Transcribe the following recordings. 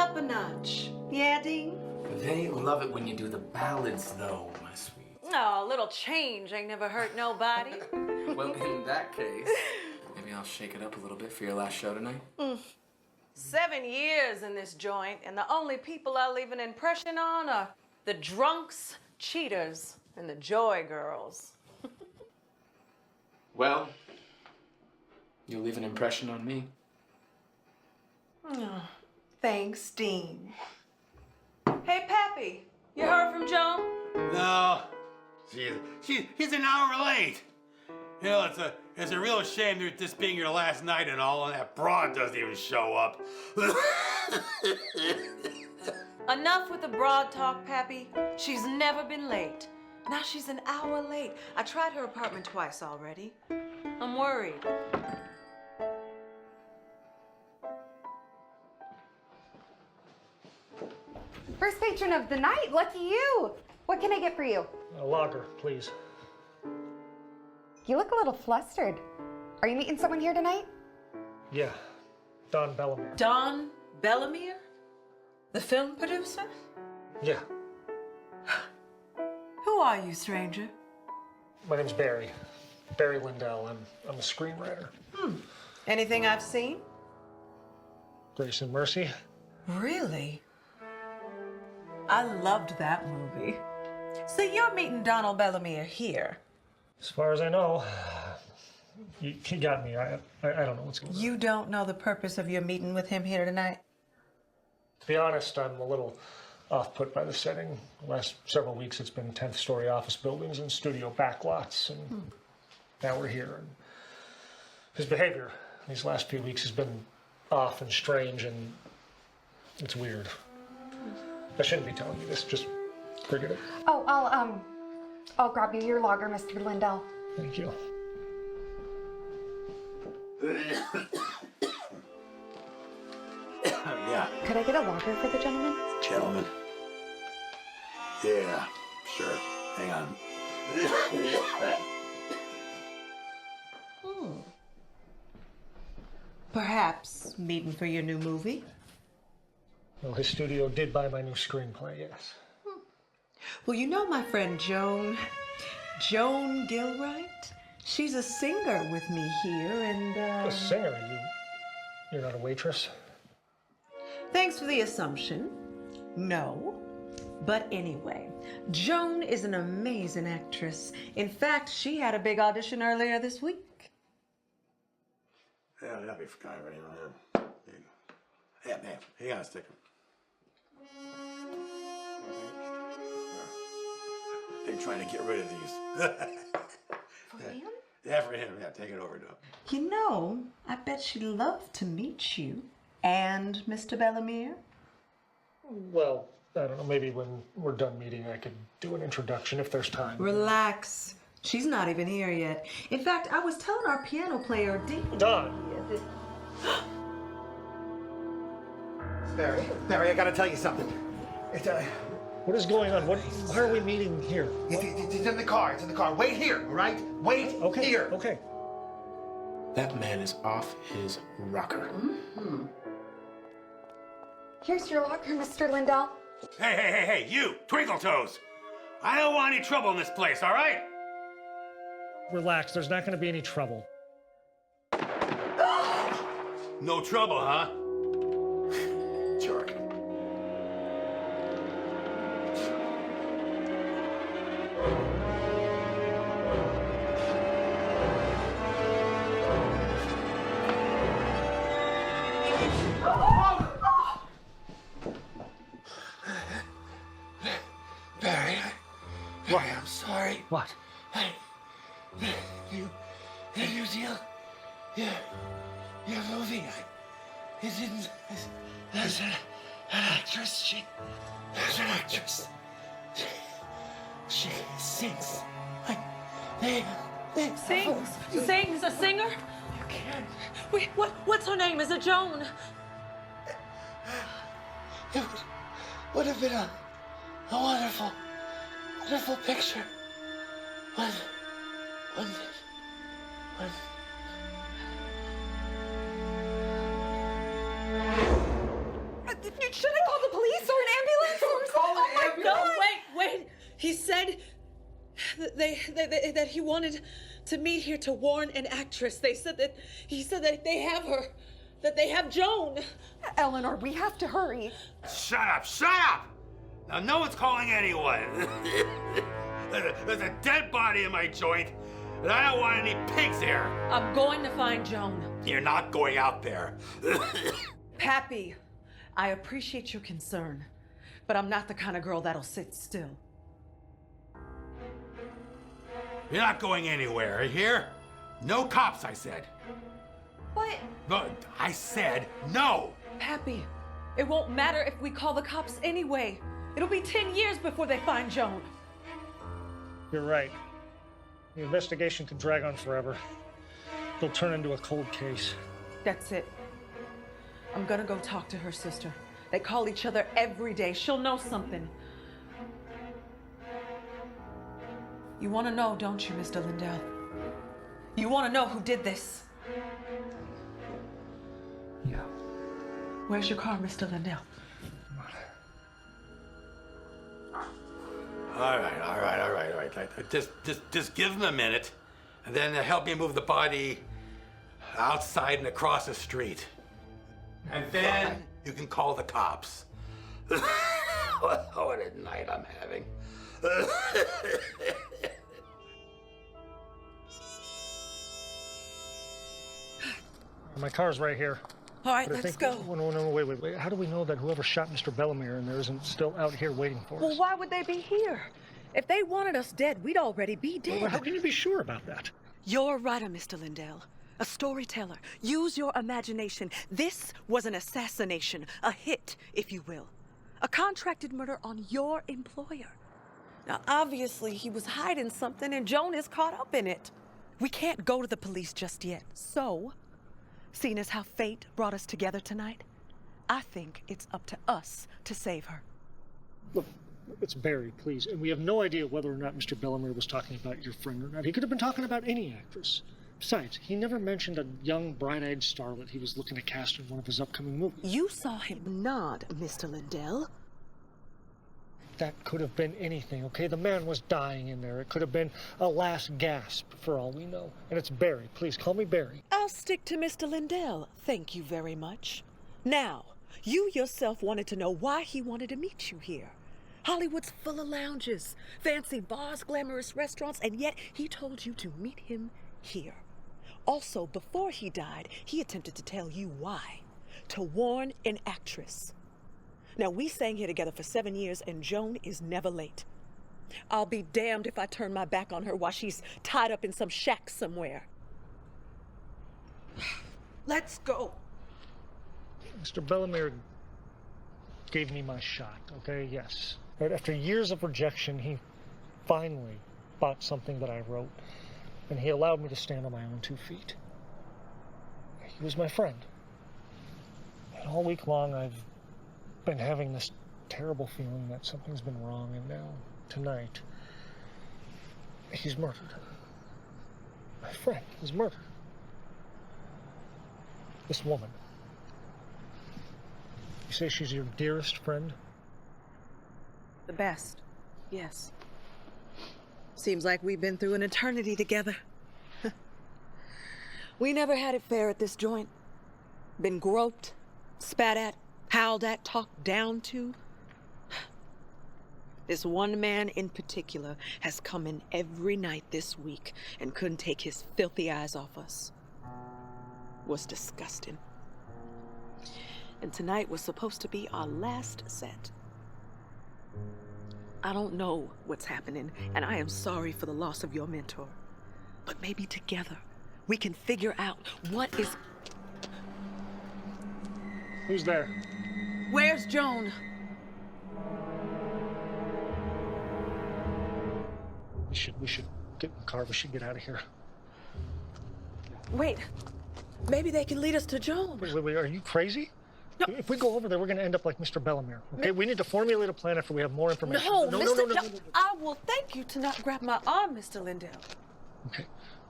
up a notch. Yeah, Dean? They love it when you do the ballads, though, my sweet. Oh, a little change ain't never hurt nobody. Well, in that case, maybe I'll shake it up a little bit for your last show tonight. 7 years in this joint, and the only people I leave an impression on are the drunks, cheaters, and the joy girls. Well, you'll leave an impression on me. Oh, thanks, Dean. Hey, Pappy, you heard from Joan? No, he's an hour late. You know, it's a real shame that this being your last night and all, and that broad doesn't even show up. Enough with the broad talk, Pappy. She's never been late. Now she's an hour late. I tried her apartment twice already. I'm worried. First patron of the night, lucky you. What can I get for you? A lager, please. You look a little flustered. Are you meeting someone here tonight? Yeah, Don Bellamere. Don Bellamere? The film producer? Yeah, Who are you, stranger? my name's Barry. Barry Lindell. I'm a screenwriter. Anything I've seen? Grace and Mercy. Really? I loved that movie. So you're meeting Donald Bellamere here. As far as I know, he got me. I don't know what's going on. You don't know the purpose of your meeting with him here tonight? To be honest, I'm a little off-put by the setting. The last several weeks it's been 10th story office buildings and studio backlots, and now we're here. And his behavior these last few weeks has been off and strange, and it's weird. I shouldn't be telling you this, just forget it. Oh, I'll grab you your lager, Mr. Lindell. Thank you. Yeah, Could I get a lager for the gentleman? gentlemen. Yeah, sure. Hang on. Perhaps meeting for your new movie? Well, his studio did buy my new screenplay, yes. Well, you know my friend Joan Gilwright? She's a singer with me here, and A singer? You're not a waitress? thanks for the assumption. No. But anyway, Joan is an amazing actress. In fact, she had a big audition earlier this week. Yeah, that'd be kind of right on there. Yeah, man, hang on a second. They're trying to get rid of these. For him? Yeah, for him. Yeah, take it over to him. You know, I bet she'd love to meet you and Mr. Bellamere. Well, I don't know, maybe when we're done meeting I could do an introduction if there's time. Relax. She's not even here yet. In fact, I was telling our piano player, Dean. Don! Barry, I gotta tell you something. What is going on? Why are we meeting here? It's in the car. It's in the car. Wait here, all right? Wait Okay, here. okay. That man is off his rocker. Here's your lager, Mr. Lindell. Hey, you, Twinkle Toes. I don't want any trouble in this place, all right? Relax, there's not gonna be any trouble. No trouble, huh? Jerk. Barry, What? I'm sorry. What? You deal. Your movie. It didn't. There's an actress. There's an actress. She sings. They Sings? A singer? You can't. Wait, what's her name? Is it Joan? It would have been a wonderful picture. When You should that he wanted to meet here to warn an actress. He said that they have her, that they have Joan. Eleanor, we have to hurry. Shut up, shut up! Now no one's calling anyone. There's a dead body in my joint, and I don't want any pigs here. I'm going to find Joan. You're not going out there. Pappy, I appreciate your concern, but I'm not the kind of girl that'll sit still. You're not going anywhere, you hear? No cops, I said. But No, I said no. Pappy, it won't matter if we call the cops anyway. It'll be 10 years before they find Joan. You're right. The investigation could drag on forever. It'll turn into a cold case. That's it. I'm gonna go talk to her sister. They call each other every day. She'll know something. You want to know, don't you, Mr. Lindell? You want to know who did this? Yeah. Where's your car, Mr. Lindell? All right. Just give him a minute, and then help me move the body outside and across the street. And then you can call the cops. What a night I'm having. My car's right here. All right, But I let's think, go. No, wait. How do we know that whoever shot Mr. Bellamere in there isn't still out here waiting for Well, us? why would they be here? If they wanted us dead, we'd already be dead. Well, how can you be sure about that? You're a writer, Mr. Lindell. A storyteller. Use your imagination. This was an assassination. A hit, if you will. A contracted murder on your employer. Now, obviously, he was hiding something, and Joan is caught up in it. We can't go to the police just yet. So, seeing as how fate brought us together tonight, I think it's up to us to save her. Look, it's Barry, please. And we have no idea whether or not Mr. Bellamere was talking about your friend or not. He could have been talking about any actress. Besides, he never mentioned a young, bright-eyed starlet he was looking to cast in one of his upcoming movies. You saw him nod, Mr. Lindell. That could have been anything, okay? The man was dying in there. It could have been a last gasp, for all we know. And it's Barry. Please, call me Barry. I'll stick to Mr. Lindell. Thank you very much. Now, you yourself wanted to know why he wanted to meet you here. Hollywood's full of lounges, fancy bars, glamorous restaurants, and yet he told you to meet him here. Also, before he died, he attempted to tell you why. To warn an actress. Now, we sang here together for 7 years, and Joan is never late. I'll be damned if I turn my back on her while she's tied up in some shack somewhere. Let's go. Mr. Bellamere gave me my shot, okay? Yes. Right after years of rejection, he finally bought something that I wrote, and he allowed me to stand on my own 2 feet. He was my friend. And all week long, I've been having this terrible feeling that something's been wrong, and now, tonight, he's murdered. My friend is murdered. This woman. You say she's your dearest friend? The best, yes. Seems like we've been through an eternity together. We never had it fair at this joint. Been groped, spat at, howled at, talked down to. This one man in particular has come in every night this week and couldn't take his filthy eyes off us. Was disgusting. And tonight was supposed to be our last set. I don't know what's happening, and I am sorry for the loss of your mentor. But maybe together we can figure out what is... Who's there? Where's Joan? We should get in the car. We should get out of here. Wait, maybe they can lead us to Joan. Wait, are you crazy? No. If we go over there, we're going to end up like Mr. Bellamere, okay? We need to formulate a plan after we have more information. No, no. I will thank you to not grab my arm, Mr. Lindell. Okay,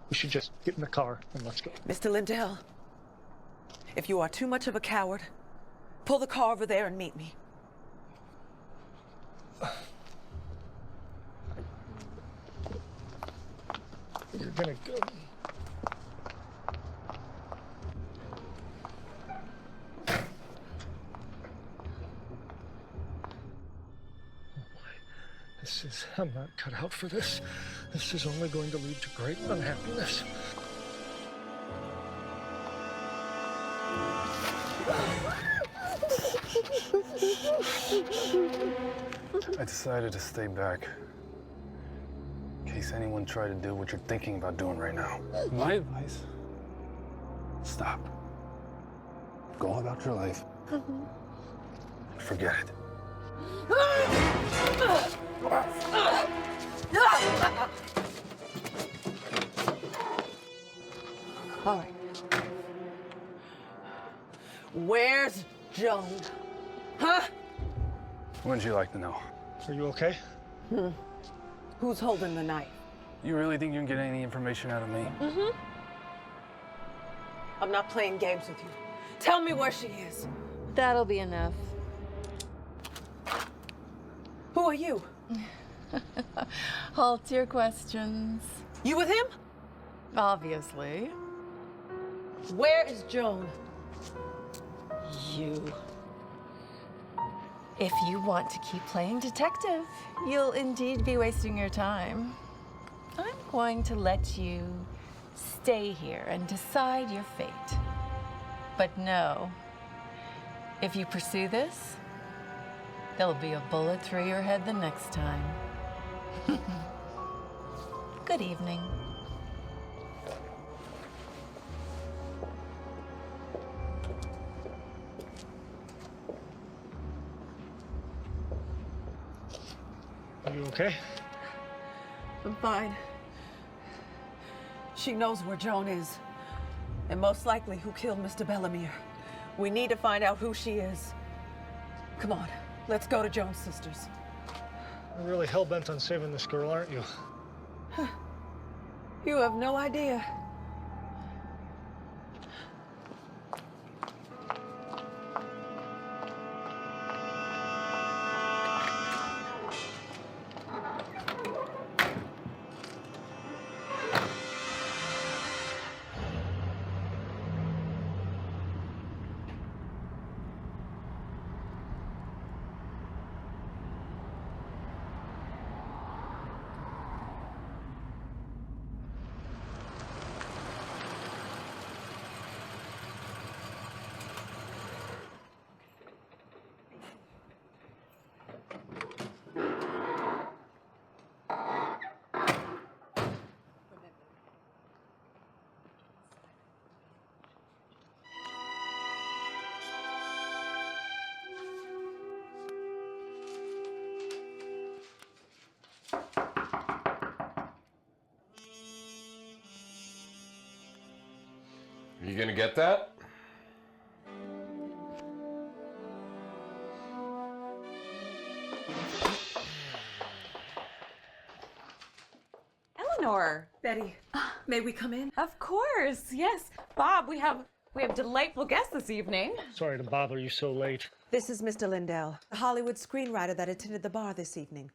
we should just get in the car and let's go. Mr. Lindell, if you are too much of a coward, pull the car over there and meet me. You're gonna go. I'm not cut out for this. This is only going to lead to great unhappiness. I decided to stay back in case anyone tried to do what you're thinking about doing right now. My advice, stop. Go about your life. Forget it. All right. Where's Joan? Huh? Wouldn't you like to know? Are you okay? Who's holding the knife? You really think you can get any information out of me? I'm not playing games with you. Tell me where she is. That'll be enough. Who are you? Halt your questions. You with him? Obviously. Where is Joan? You. If you want to keep playing detective, you'll indeed be wasting your time. I'm going to let you stay here and decide your fate. But no, if you pursue this, there'll be a bullet through your head the next time. Good evening. Are you okay? I'm fine. She knows where Joan is, and most likely who killed Mr. Bellemere. We need to find out who she is. Come on, let's go to Joan's sisters. You're really hell-bent on saving this girl, aren't you? You have no idea. Are you gonna get that? Eleanor. Betty, may we come in? Of course, yes. Bob, we have delightful guests this evening. Sorry to bother you so late. This is Mr. Lindell, the Hollywood screenwriter that attended the bar this evening.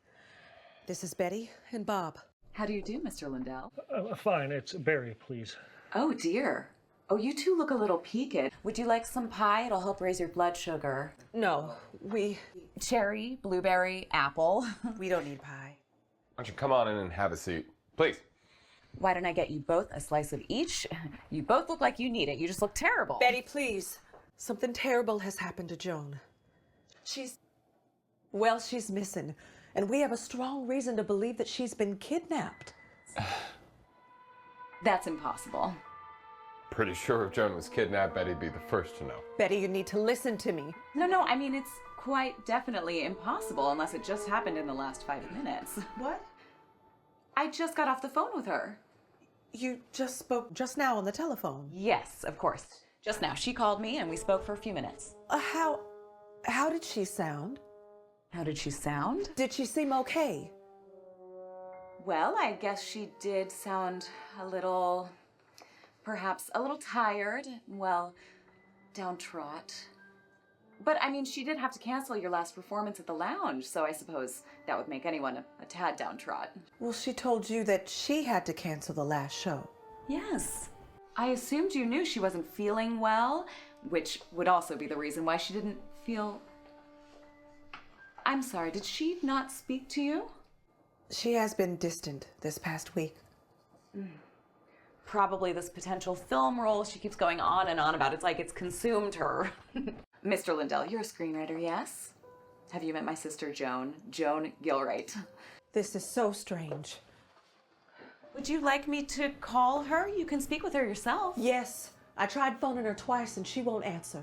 This is Betty and Bob. How do you do, Mr. Lindell? Fine, it's Barry, please. Oh, dear. Oh, you two look a little peaked. Would you like some pie? It'll help raise your blood sugar. No, Cherry, blueberry, apple. we don't need pie. Why don't you come on in and have a seat, please? Why don't I get you both a slice of each? You both look like you need it. You just look terrible. Betty, please. Something terrible has happened to Joan. She's missing. And we have a strong reason to believe that she's been kidnapped. That's impossible. Pretty sure if Joan was kidnapped, Betty'd be the first to know. Betty, you need to listen to me. No, I mean, it's quite definitely impossible unless it just happened in the last 5 minutes. What? I just got off the phone with her. You just spoke just now on the telephone. Yes, of course. Just now. She called me and we spoke for a few minutes. How did she sound? How did she sound? Did she seem okay? Well, I guess she did sound perhaps a little tired, well, downtraught. But I mean, she did have to cancel your last performance at the lounge, so I suppose that would make anyone a tad downtrodden. Well, she told you that she had to cancel the last show. Yes. I assumed you knew she wasn't feeling well, which would also be the reason why she didn't feel... I'm sorry, did she not speak to you? She has been distant this past week. Probably this potential film role she keeps going on and on about. It's like it's consumed her. Mr. Lindell, you're a screenwriter, yes? Have you met my sister, Joan? Joan Gilwright. This is so strange. Would you like me to call her? You can speak with her yourself. Yes. I tried phoning her twice and she won't answer.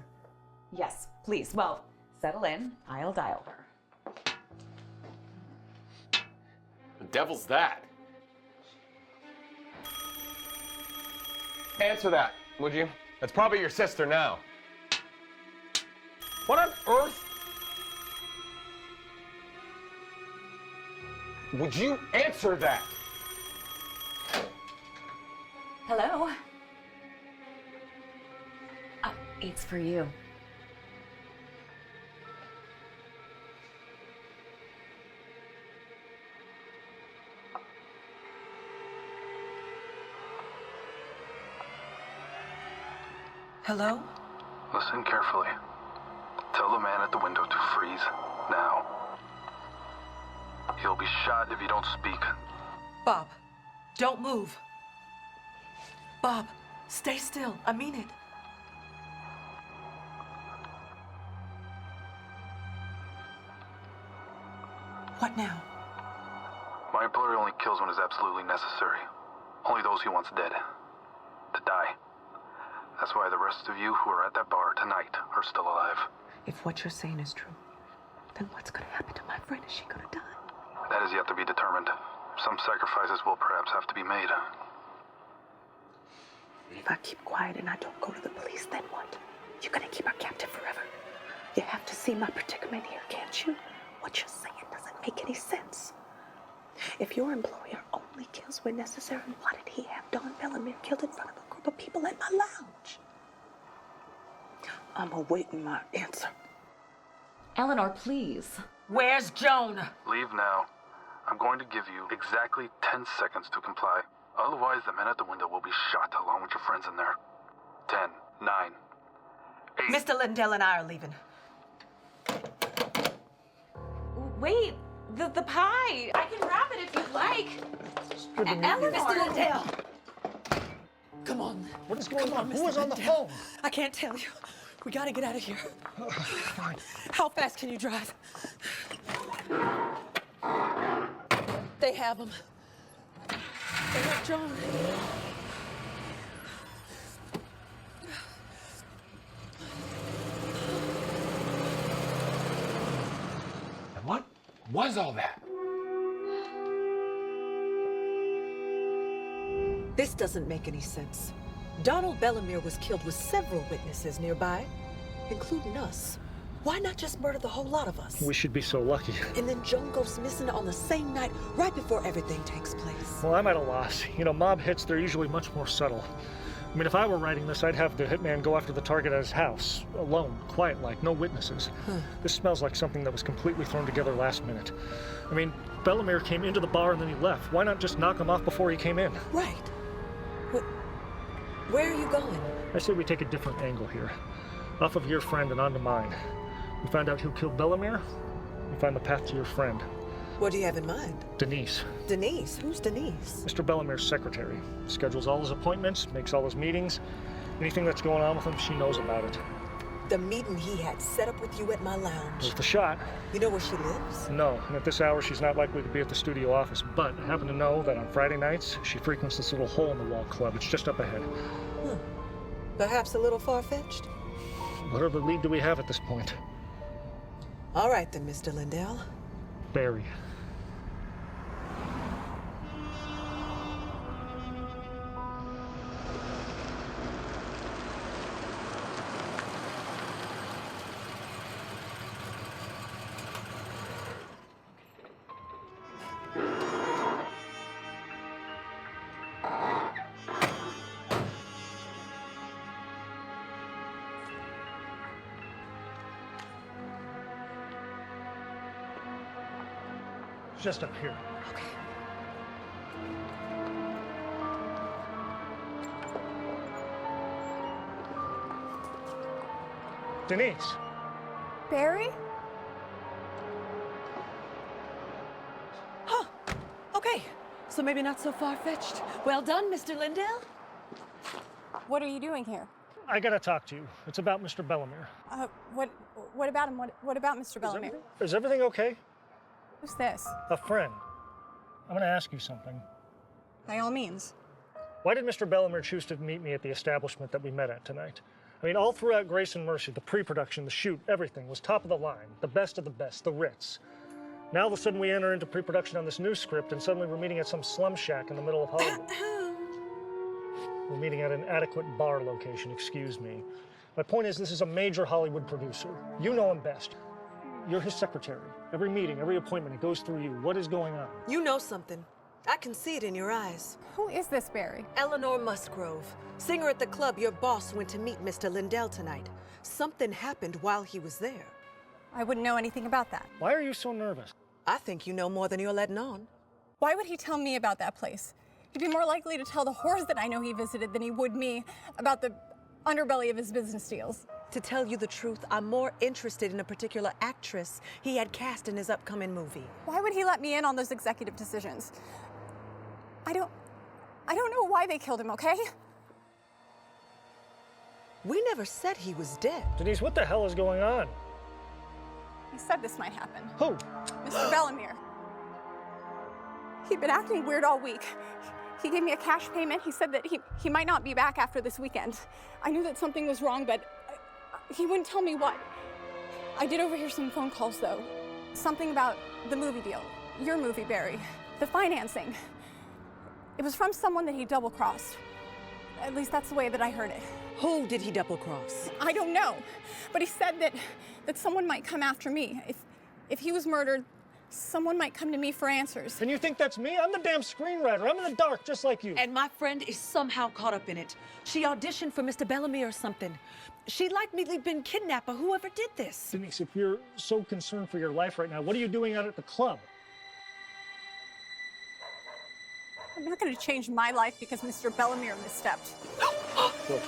Yes, please. Well, settle in. I'll dial her. The devil's that? Answer that, would you? That's probably your sister now. What on earth? Would you answer that? Hello? It's for you. Hello? Listen carefully. Tell the man at the window to freeze now. He'll be shot if you don't speak. Bob, don't move. Bob, stay still. I mean it. What now? My employer only kills when it's absolutely necessary. Only those he wants dead. To die. That's why the rest of you who are at that bar tonight are still alive. If what you're saying is true, then what's gonna happen to my friend? Is she gonna die? That is yet to be determined. Some sacrifices will perhaps have to be made. If I keep quiet and I don't go to the police, then what? You're gonna keep her captive forever. You have to see my predicament here, can't you? What you're saying doesn't make any sense. If your employer only kills when necessary, why did he have Don Bellamere killed in front of a group of people at my lounge? I'm awaiting my answer. Eleanor, please. Where's Joan? Leave now. I'm going to give you exactly 10 seconds to comply. Otherwise, the man at the window will be shot along with your friends in there. 10, 9, 8. Mr. Lindell and I are leaving. Wait, the pie. I can wrap it if you'd like. Eleanor. Mr. Lindell. Come on. What is going on? Mr. Who was on the Lindell. phone? I can't tell you. We gotta get out of here. Fine. How fast can you drive? They have him. They have Joan. And what was all that? This doesn't make any sense. Donald Bellamere was killed with several witnesses nearby, including us. Why not just murder the whole lot of us? We should be so lucky. And then Joan goes missing on the same night, right before everything takes place. Well, I'm at a loss. You know, mob hits, they're usually much more subtle. I mean, if I were writing this, I'd have the hitman go after the target at his house, alone, quiet-like, no witnesses. This smells like something that was completely thrown together last minute. I mean, Bellamere came into the bar and then he left. Why not just knock him off before he came in? Right. Where are you going? I say we take a different angle here. Off of your friend and onto mine. We find out who killed Bellamere, we find the path to your friend. What do you have in mind? Denise. Denise? Who's Denise? Mr. Bellamere's secretary. Schedules all his appointments, makes all his meetings. Anything that's going on with him, she knows about it. The meeting he had set up with you at my lounge. Worth a shot. You know where she lives? No, and at this hour she's not likely to be at the studio office, but I happen to know that on Friday nights she frequents this little hole-in-the-wall club. It's just up ahead. Perhaps a little far-fetched? What other lead do we have at this point? All right then, Mr. Lindell. Barry. just up here. Okay. Denise. Barry? Huh. Okay. So maybe not so far-fetched. Well done, Mr. Lindell. What are you doing here? I gotta talk to you. It's about Mr. Bellemere. What about him? What about Mr. Bellemere? Is everything okay? Who's this? A friend. I'm gonna ask you something. By all means. Why did Mr. Bellemere choose to meet me at the establishment that we met at tonight? I mean, all throughout Grace and Mercy, the pre-production, the shoot, everything was top of the line, the best of the best, the Ritz. Now all of a sudden we enter into pre-production on this new script and suddenly we're meeting at some slum shack in the middle of Hollywood. We're meeting at an adequate bar location, excuse me. My point is, this is a major Hollywood producer. You know him best. You're his secretary. Every meeting, every appointment, it goes through you. What is going on? You know something. I can see it in your eyes. Who is this Barry? Eleanor Musgrove, singer at the club your boss went to meet Mr. Lindell tonight. Something happened while he was there. I wouldn't know anything about that. Why are you so nervous? I think you know more than you're letting on. Why would he tell me about that place? He'd be more likely to tell the whores that I know he visited than he would me about the underbelly of his business deals. To tell you the truth, I'm more interested in a particular actress he had cast in his upcoming movie. Why would he let me in on those executive decisions? I don't know why they killed him, okay? We never said he was dead. Denise, what the hell is going on? He said this might happen. Who? Mr. Bellemere. He'd been acting weird all week. He gave me a cash payment. He said that he might not be back after this weekend. I knew that something was wrong, but he wouldn't tell me what. I did overhear some phone calls, though. Something about the movie deal. Your movie, Barry. The financing. It was from someone that he double-crossed. At least that's the way that I heard it. Who did he double-cross? I don't know. But he said that someone might come after me. If he was murdered, someone might come to me for answers. And you think that's me? I'm the damn screenwriter. I'm in the dark, just like you. And my friend is somehow caught up in it. She auditioned for Mr. Bellemere or something. She'd likely been kidnapped by whoever did this. Denise, if you're so concerned for your life right now, what are you doing out at the club? I'm not going to change my life because Mr. Bellemere misstepped. Look.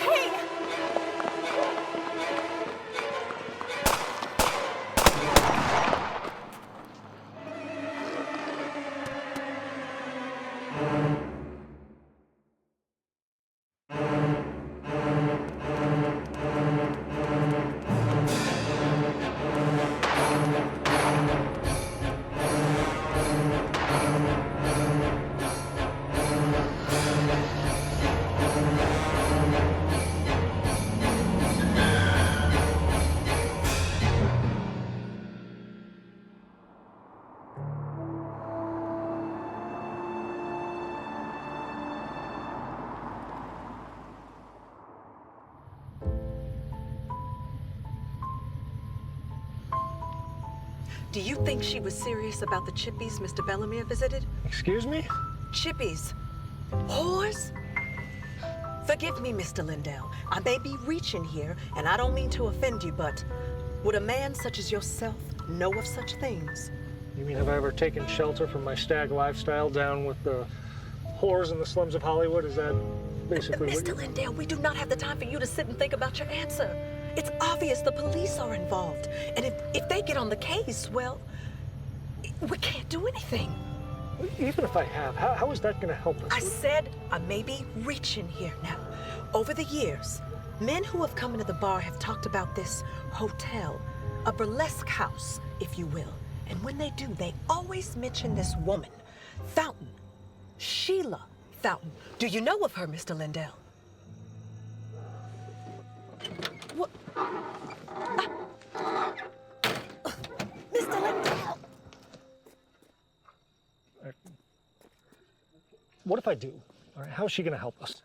Hey! Do you think she was serious about the chippies Mr. Bellemere visited? Excuse me? Chippies? Whores? Forgive me, Mr. Lindell. I may be reaching here, and I don't mean to offend you, but would a man such as yourself know of such things? You mean, have I ever taken shelter from my stag lifestyle down with the whores in the slums of Hollywood? Is that basically Mr. Lindell, we do not have the time for you to sit and think about your answer. It's obvious the police are involved. And if they get on the case, well, we can't do anything. Even if I have, how is that going to help us? I said I may be reaching here now. Over the years, men who have come into the bar have talked about this hotel, a burlesque house, if you will. And when they do, they always mention this woman, Fountain, Sheila Fountain. Do you know of her, Mr. Lindell? What? Mr. Lindell! What if I do? All right, how is she going to help us?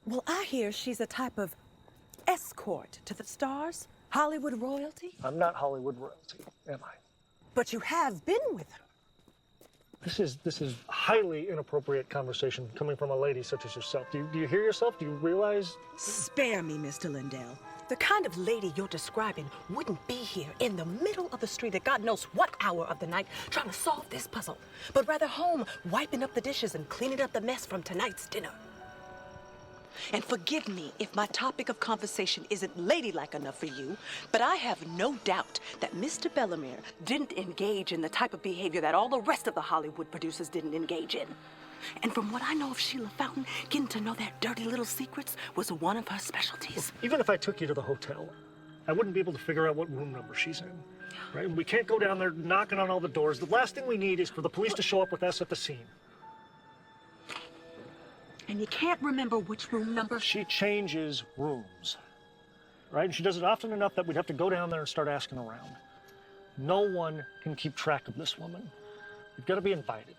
Well, I hear she's a type of escort to the stars, Hollywood royalty. I'm not Hollywood royalty, am I? But you have been with her. This is highly inappropriate conversation coming from a lady such as yourself. Do you hear yourself? Do you realize? Spare me, Mr. Lindell. The kind of lady you're describing wouldn't be here in the middle of the street at God knows what hour of the night trying to solve this puzzle, but rather home wiping up the dishes and cleaning up the mess from tonight's dinner. And forgive me if my topic of conversation isn't ladylike enough for you, but I have no doubt that Mr. Bellemere didn't engage in the type of behavior that all the rest of the Hollywood producers didn't engage in. And from what I know of Sheila Fountain, getting to know their dirty little secrets was one of her specialties. Even if I took you to the hotel, I wouldn't be able to figure out what room number she's in. Right? We can't go down there knocking on all the doors. The last thing we need is for the police to show up with us at the scene. And you can't remember which room number? She changes rooms, right? And she does it often enough that we'd have to go down there and start asking around. No one can keep track of this woman. You've got to be invited.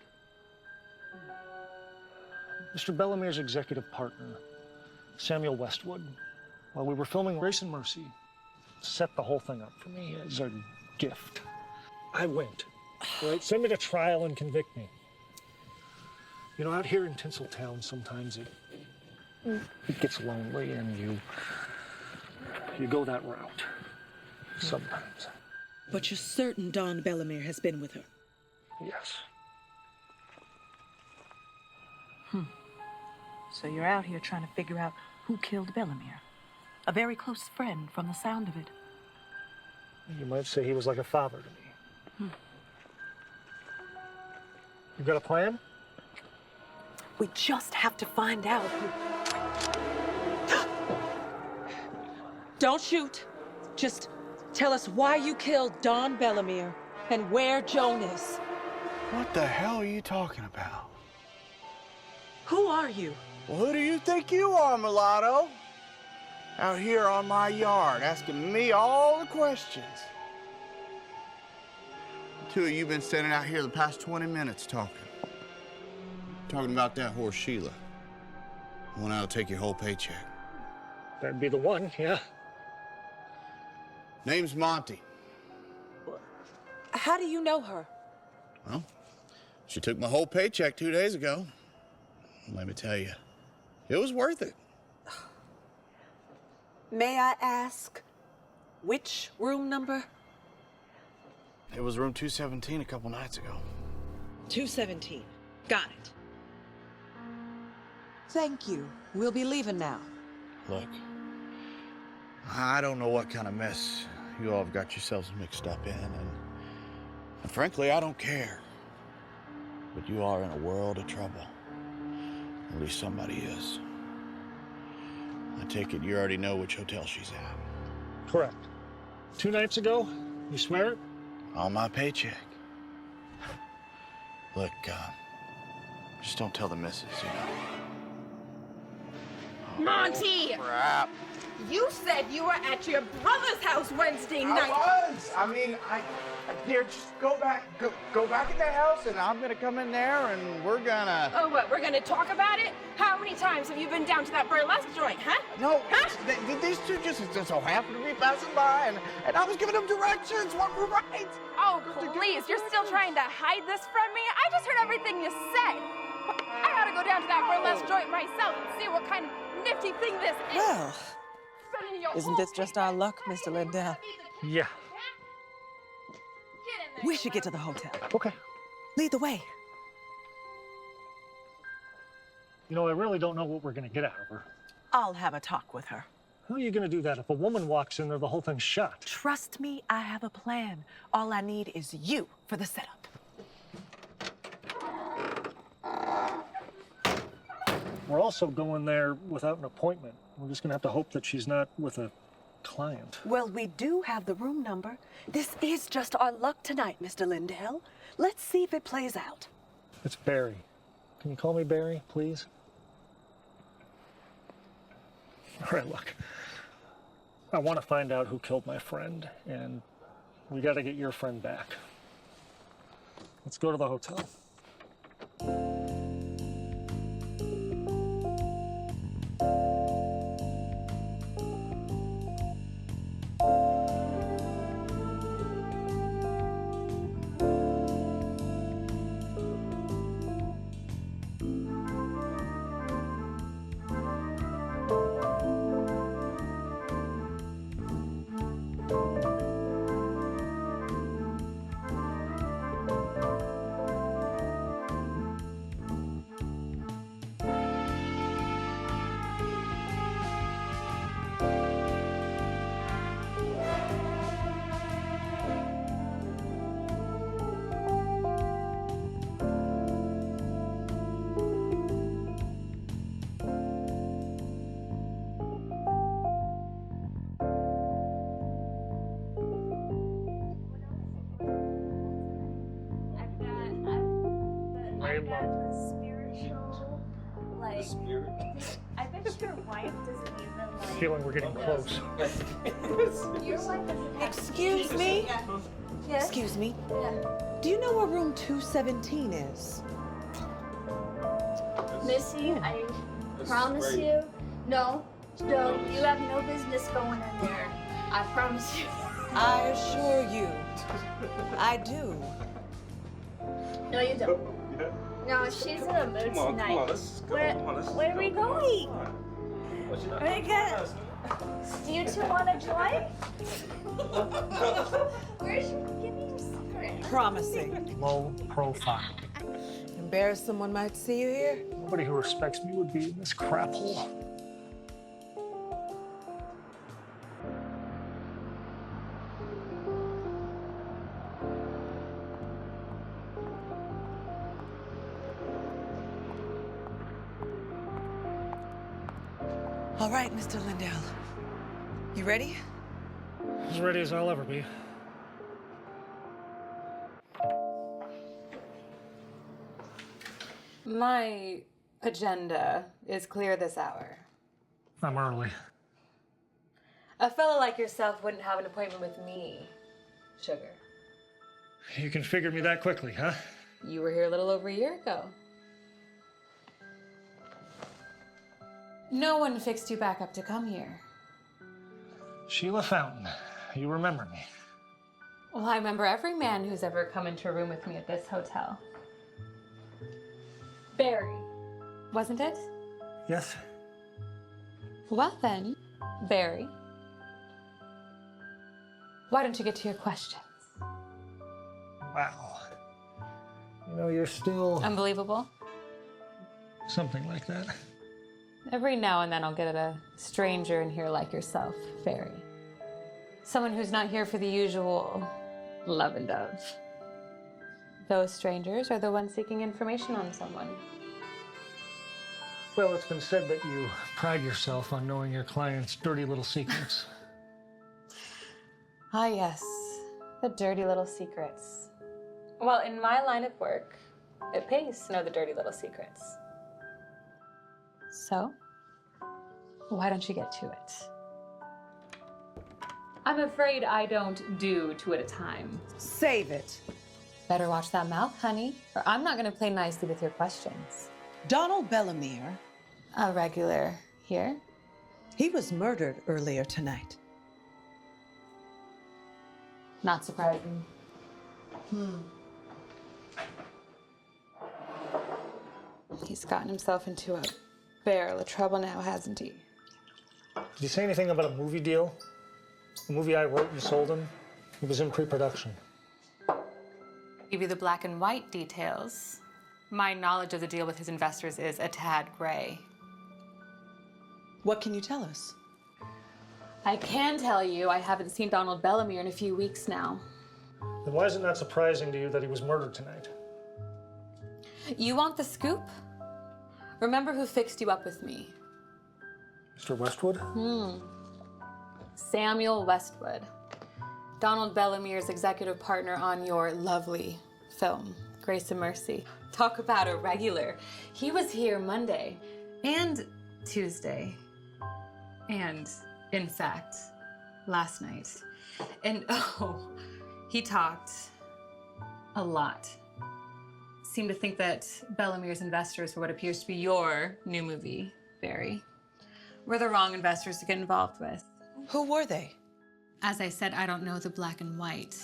Mr. Bellemere's executive partner, Samuel Westwood, while we were filming Grace and Mercy, set the whole thing up for me as a gift. I went, right? Send me to trial and convict me. You know, out here in Tinseltown, sometimes it gets lonely and you go that route. Sometimes. But you're certain Don Bellemere has been with her? Yes. So you're out here trying to figure out who killed Bellemere. A very close friend from the sound of it. You might say he was like a father to me. You got a plan? We just have to find out who... Don't shoot. Just tell us why you killed Don Bellemere and where Joan is. What the hell are you talking about? Who are you? Well, who do you think you are, mulatto? Out here on my yard, asking me all the questions. The two of you been standing out here the past 20 minutes talking. Talking about that horse, Sheila. The one that'll take your whole paycheck. That'd be the one, yeah. Name's Monty. How do you know her? Well, she took my whole paycheck 2 days ago. Let me tell you, it was worth it. May I ask, which room number? It was room 217 a couple nights ago. 217. Got it. Thank you. We'll be leaving now. Look, I don't know what kind of mess you all have got yourselves mixed up in, and frankly, I don't care. But you are in a world of trouble. At least somebody is. I take it you already know which hotel she's at. Correct. 2 nights ago? You swear it? On my paycheck. Look, just don't tell the missus, you know. Monty! Crap. You said you were at your brother's house Wednesday night. I was. I mean, here, just go back in the house, and I'm gonna come in there, and we're gonna. Oh, what? We're gonna talk about it? How many times have you been down to that burlesque joint, huh? No, Huh? these two just so happened to be passing by, and I was giving them directions. What were right? Oh, please! You're still trying to hide this from me? I just heard everything you said. I gotta go down to that burlesque joint myself and see what kind of nifty thing this is. Well, isn't this just our luck, Mr. Lindell? Yeah. We should get to the hotel. Okay. Lead the way. You know, I really don't know what we're gonna get out of her. I'll have a talk with her. How are you gonna do that? If a woman walks in there, the whole thing's shut. Trust me, I have a plan. All I need is you for the setup. We're also going there without an appointment. We're just gonna have to hope that she's not with a client. Well, we do have the room number. This is just our luck tonight, Mr. Lindell. Let's see if it plays out. It's Barry. Can you call me Barry, please? All right, look. I want to find out who killed my friend, and we got to get your friend back. Let's go to the hotel. this. Your wife doesn't even like. Feeling we're getting close. Your wife doesn't. Excuse me? Yes? Excuse me? Yeah. Do you know where room 217 is? Missy, I promise you. No, you have no business going in there. I promise you. I assure you, I do. No, you don't. No, she's in a mood tonight. Come on, let's go. Where are we going? Where we go? Do you two want to join? Where's your? Give me your secret. Promising. Low profile. Embarrassed someone might see you here? Nobody who respects me would be in this crap hole. All right, Mr. Lindell. You ready? As ready as I'll ever be. My agenda is clear this hour. I'm early. A fellow like yourself wouldn't have an appointment with me, sugar. You can figure me that quickly, huh? You were here a little over a year ago. No one fixed you back up to come here. Sheila Fountain, you remember me. Well, I remember every man who's ever come into a room with me at this hotel. Barry, wasn't it? Yes? Well then, Barry, why don't you get to your questions? Wow. You know, you're still Unbelievable. something like that. Every now and then I'll get a stranger in here like yourself, Barry. Someone who's not here for the usual love and dove. Those strangers are the ones seeking information on someone. Well, it's been said that you pride yourself on knowing your clients' dirty little secrets. Ah, yes, the dirty little secrets. Well, in my line of work, it pays to know the dirty little secrets. So, why don't you get to it? I'm afraid I don't do two at a time. Save it. Better watch that mouth, honey, or I'm not going to play nicely with your questions. Donald Bellemere. A regular here? He was murdered earlier tonight. Not surprising. He's gotten himself into a barrel of trouble now, hasn't he? Did you say anything about a movie deal? A movie I wrote and sold him? It was in pre-production. Give you the black and white details. My knowledge of the deal with his investors is a tad gray. What can you tell us? I can tell you I haven't seen Donald Bellemere in a few weeks now. Then why is it not surprising to you that he was murdered tonight? You want the scoop? Remember who fixed you up with me? Mr. Westwood? Samuel Westwood. Donald Bellemere's executive partner on your lovely film, Grace and Mercy. Talk about a regular. He was here Monday and Tuesday. And, in fact, last night. And, he talked a lot. Seemed to think that Bellemere's investors for what appears to be your new movie, Barry, were the wrong investors to get involved with. Who were they? As I said, I don't know the black and white.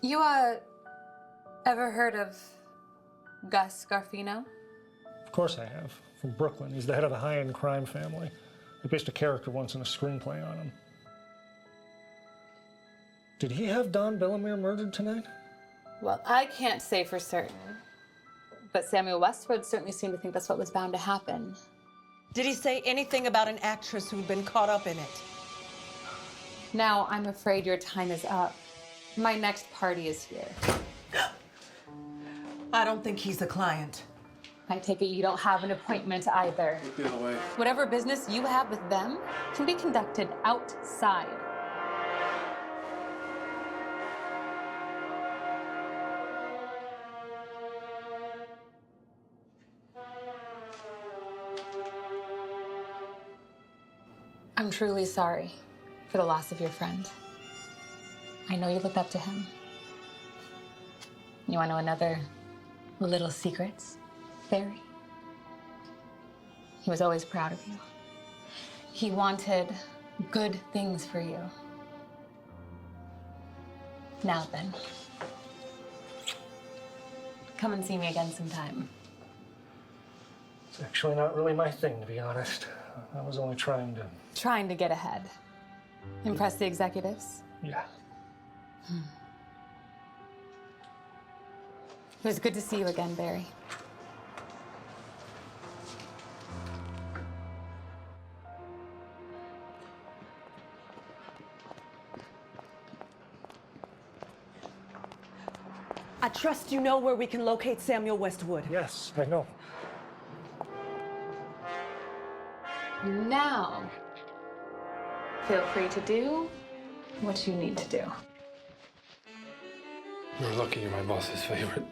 You, ever heard of Gus Garfino? Of course I have. From Brooklyn. He's the head of a high-end crime family. I based a character once in a screenplay on him. Did he have Don Bellemere murdered tonight? Well, I can't say for certain. But Samuel Westwood certainly seemed to think that's what was bound to happen. Did he say anything about an actress who'd been caught up in it? Now, I'm afraid your time is up. My next party is here. I don't think he's a client. I take it you don't have an appointment either. Get away. Whatever business you have with them can be conducted outside. I'm truly sorry for the loss of your friend. I know you looked up to him. You want to know another little secret, Barry? He was always proud of you. He wanted good things for you. Now then, come and see me again sometime. It's actually not really my thing, to be honest. I was only trying to... Trying to get ahead. Impress the executives? Yeah. It was good to see you again, Barry. I trust you know where we can locate Samuel Westwood. Yes, I know. Now, feel free to do what you need to do. You're lucky you're my boss's favorite.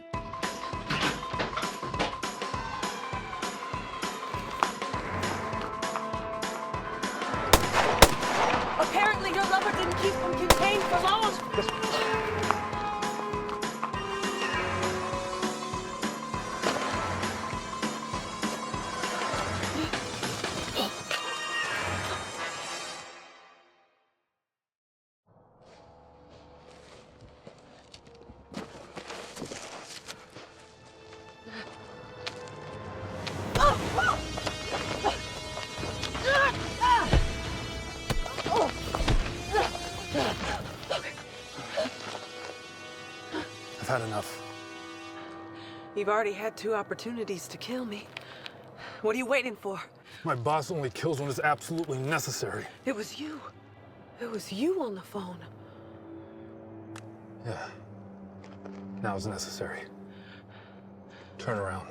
Apparently your lover didn't keep him contained for long. I've had enough. You've already had 2 opportunities to kill me. What are you waiting for? My boss only kills when it's absolutely necessary. It was you. It was you on the phone. Yeah. Now it's necessary. Turn around.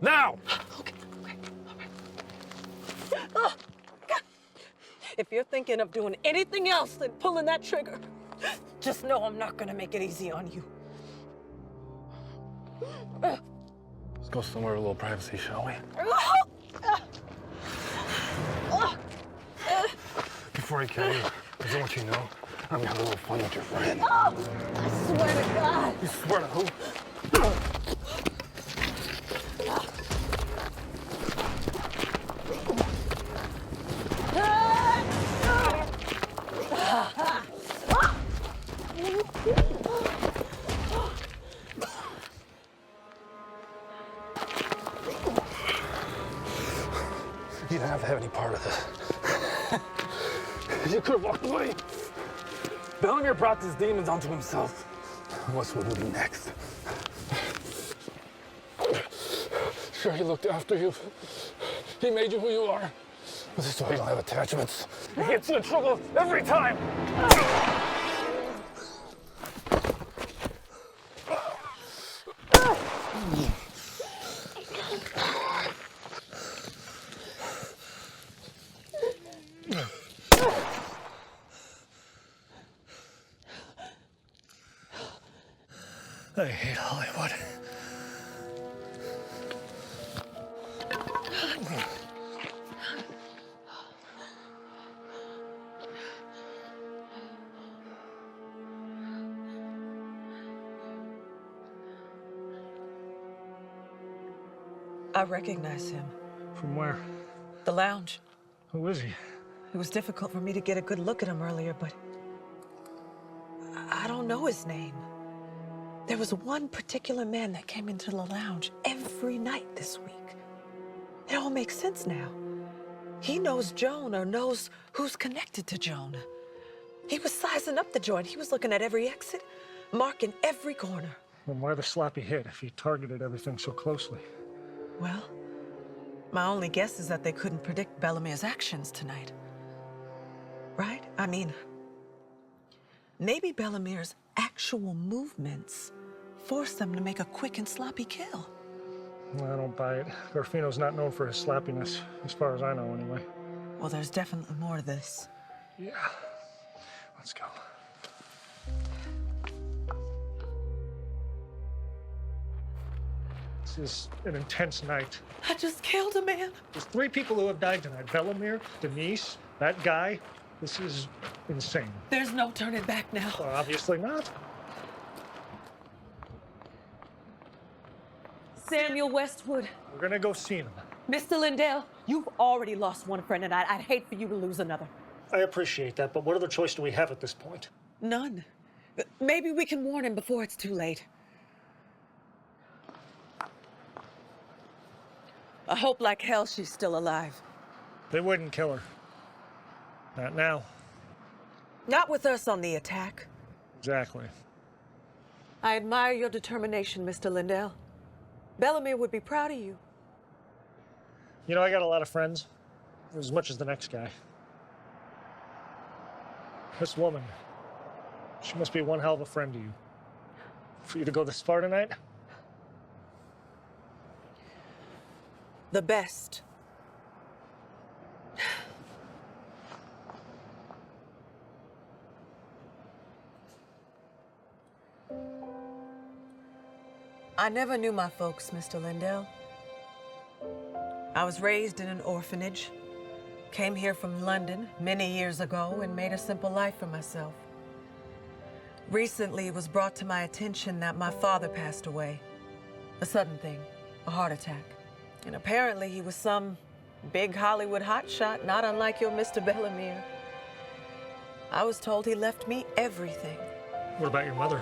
Now! Okay, all right. Oh, God. If you're thinking of doing anything else than pulling that trigger, just know I'm not gonna make it easy on you. Let's go somewhere with a little privacy, shall we? Before I kill you, I just want you to know I'm gonna have a little fun with your friend. I swear to God. You swear to who? You didn't have to have any part of this. You could have walked away. Bellemere brought these demons onto himself. What's what will be next? Sure, he looked after you. He made you who you are. But this is why you don't have attachments. He gets you in trouble every time. I hate Hollywood. I recognize him. From where? The lounge. Who is he? It was difficult for me to get a good look at him earlier, but I don't know his name. There was one particular man that came into the lounge every night this week. It all makes sense now. He knows Joan or knows who's connected to Joan. He was sizing up the joint. He was looking at every exit, marking every corner. Then why the sloppy hit if he targeted everything so closely? Well, my only guess is that they couldn't predict Bellemere's actions tonight. Right? I mean, maybe Bellemere's actual movements forced them to make a quick and sloppy kill. I don't buy it. Garfino's not known for his sloppiness, as far as I know anyway. Well, there's definitely more to this. Yeah. Let's go. This is an intense night. I just killed a man. There's 3 people who have died tonight. Bellemere, Denise, that guy. This is insane. There's no turning back now. Well, obviously not. Samuel Westwood. We're gonna go see him. Mr. Lindell, you've already lost one friend, and I'd hate for you to lose another. I appreciate that, but what other choice do we have at this point? None. Maybe we can warn him before it's too late. I hope like hell she's still alive. They wouldn't kill her. Not now. Not with us on the attack. Exactly. I admire your determination, Mr. Lindell. Bellemere would be proud of you. You know, I got a lot of friends, as much as the next guy. This woman, she must be one hell of a friend to you. For you to go this far tonight? The best. I never knew my folks, Mr. Lindell. I was raised in an orphanage, came here from London many years ago and made a simple life for myself. Recently, it was brought to my attention that my father passed away. A sudden thing, a heart attack. And apparently he was some big Hollywood hotshot, not unlike your Mr. Bellemere. I was told he left me everything. What about your mother?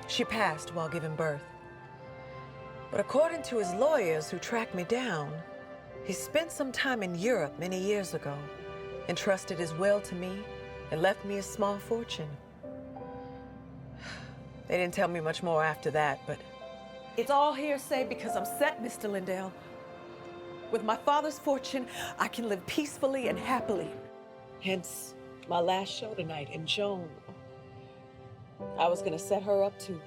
She passed while giving birth. But according to his lawyers who tracked me down, he spent some time in Europe many years ago, entrusted his will to me, and left me a small fortune. They didn't tell me much more after that, but it's all hearsay because I'm set, Mr. Lindell. With my father's fortune, I can live peacefully and happily. Hence, my last show tonight, and Joan. I was gonna set her up too.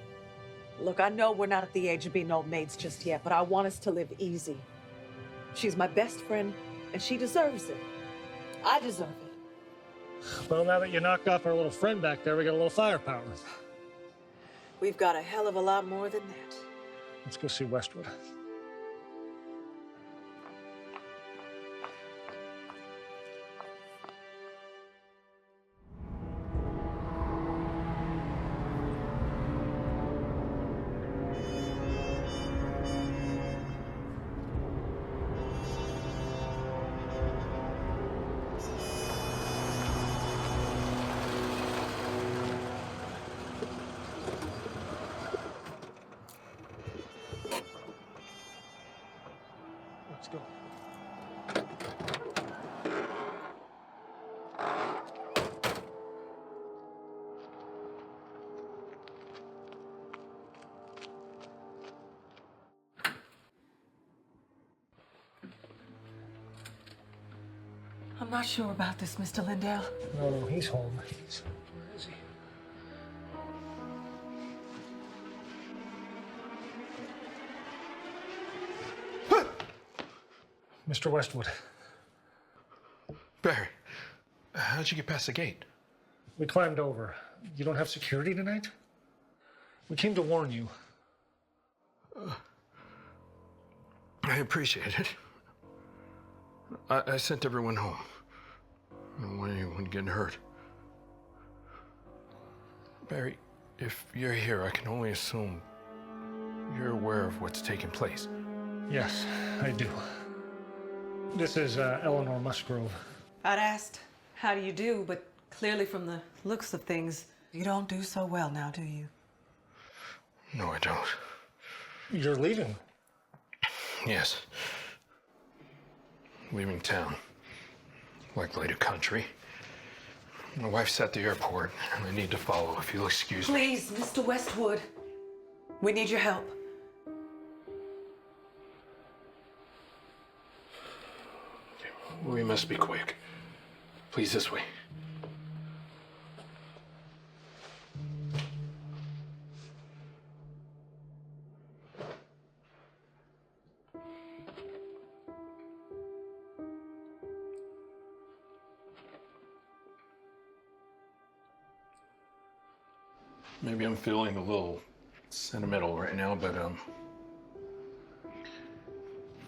Look, I know we're not at the age of being old maids just yet, but I want us to live easy. She's my best friend, and she deserves it. I deserve it. Well, now that you knocked off our little friend back there, we got a little firepower. We've got a hell of a lot more than that. Let's go see Westwood. Let's go. I'm not sure about this, Mr. Lindell. No, he's home. Where is he? Mr. Westwood. Barry, how'd you get past the gate? We climbed over. You don't have security tonight? We came to warn you. I appreciate it. I sent everyone home. I don't want anyone getting hurt. Barry, if you're here, I can only assume you're aware of what's taking place. Yes, I do. This is Eleanor Musgrove. I'd asked, how do you do? But clearly from the looks of things, you don't do so well now, do you? No, I don't. You're leaving? Yes. Leaving town. Likely to country. My wife's at the airport, and I need to follow, if you'll excuse me. Please, Mr. Westwood. We need your help. We must be quick. Please, this way. Maybe I'm feeling a little sentimental right now, but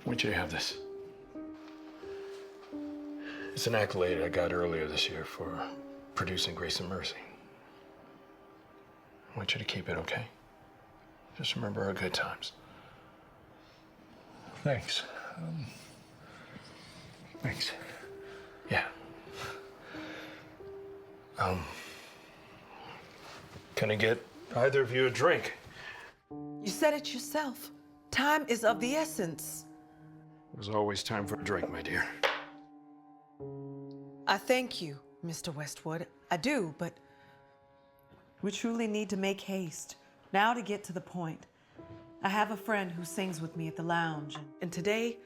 I want you to have this. It's an accolade I got earlier this year for producing Grace and Mercy. I want you to keep it, okay? Just remember our good times. Thanks. Thanks. Yeah. Can I get either of you a drink? You said it yourself. Time is of the essence. There's always time for a drink, my dear. I thank you, Mr. Westwood. I do, but we truly need to make haste. Now to get to the point. I have a friend who sings with me at the lounge, and today,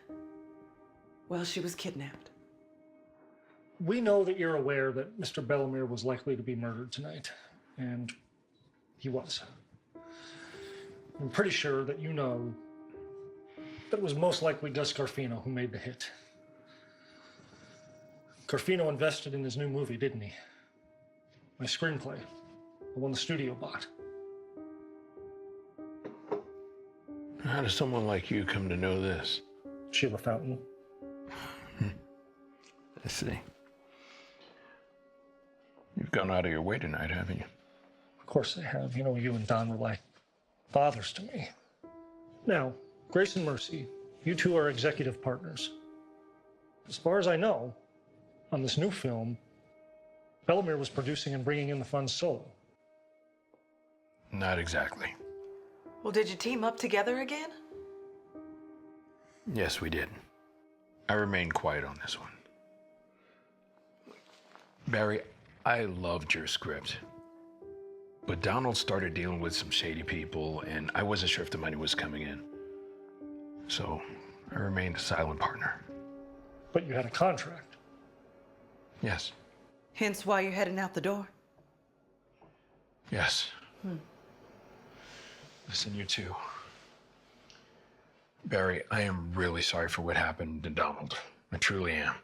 well, she was kidnapped. We know that you're aware that Mr. Bellemere was likely to be murdered tonight, and he was. I'm pretty sure that you know that it was most likely Gus Garfino who made the hit. Garfino invested in his new movie, didn't he? My screenplay, the one the studio bought. How does someone like you come to know this? Sheila Fountain. I see. You've gone out of your way tonight, haven't you? Of course I have. You know, you and Don were like fathers to me. Now, Grace and Mercy, you two are executive partners. As far as I know, on this new film, Bellemere was producing and bringing in the funds solo. Not exactly. Well, did you team up together again? Yes, we did. I remained quiet on this one. Barry, I loved your script. But Donald started dealing with some shady people, and I wasn't sure if the money was coming in. So I remained a silent partner. But you had a contract. Yes. Hence why you're heading out the door? Yes. Listen, you two. Barry, I am really sorry for what happened to Donald. I truly am.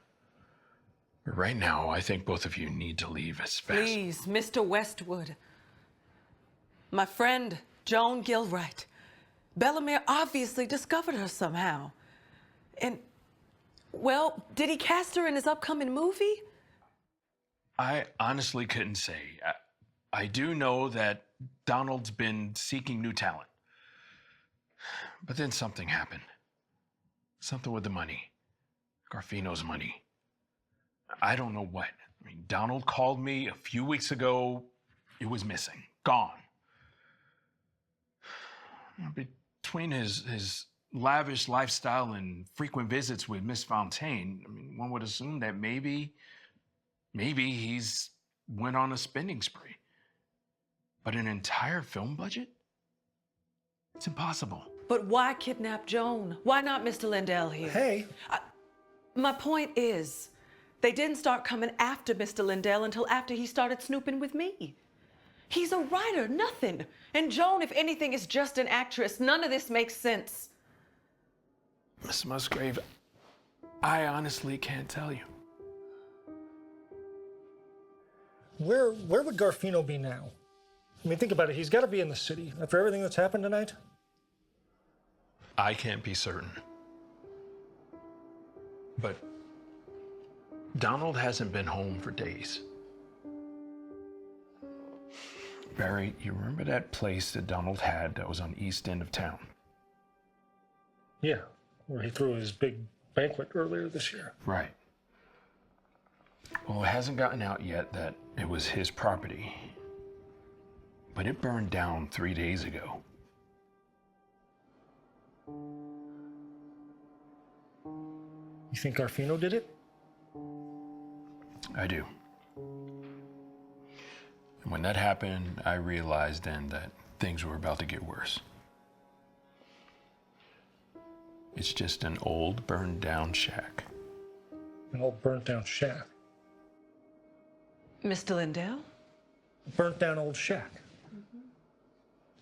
But right now, I think both of you need to leave as fast. Please, Mr. Westwood. My friend, Joan Gilwright. Bellemere obviously discovered her somehow. And, well, did he cast her in his upcoming movie? I honestly couldn't say. I do know that Donald's been seeking new talent. But then something happened. Something with the money. Garfino's money. I don't know what. I mean, Donald called me a few weeks ago. It was missing. Gone. Between his lavish lifestyle and frequent visits with Miss Fontaine, I mean, one would assume that maybe he's went on a spending spree. But an entire film budget? It's impossible. But why kidnap Joan? Why not Mr. Lindell here? Hey. My point is, they didn't start coming after Mr. Lindell until after he started snooping with me. He's a writer, nothing. And Joan, if anything, is just an actress. None of this makes sense. Miss Musgrave, I honestly can't tell you. Where would Garfino be now? I mean, think about it. He's got to be in the city after everything that's happened tonight. I can't be certain. But Donald hasn't been home for days. Barry, you remember that place that Donald had that was on the east end of town? Yeah, where he threw his big banquet earlier this year. Right. Well, it hasn't gotten out yet that it was his property. But it burned down 3 days ago. You think Garfino did it? I do. And when that happened, I realized then that things were about to get worse. It's just an old, burned down shack. An old burnt down shack. Mr. Lindell? A burnt down old shack.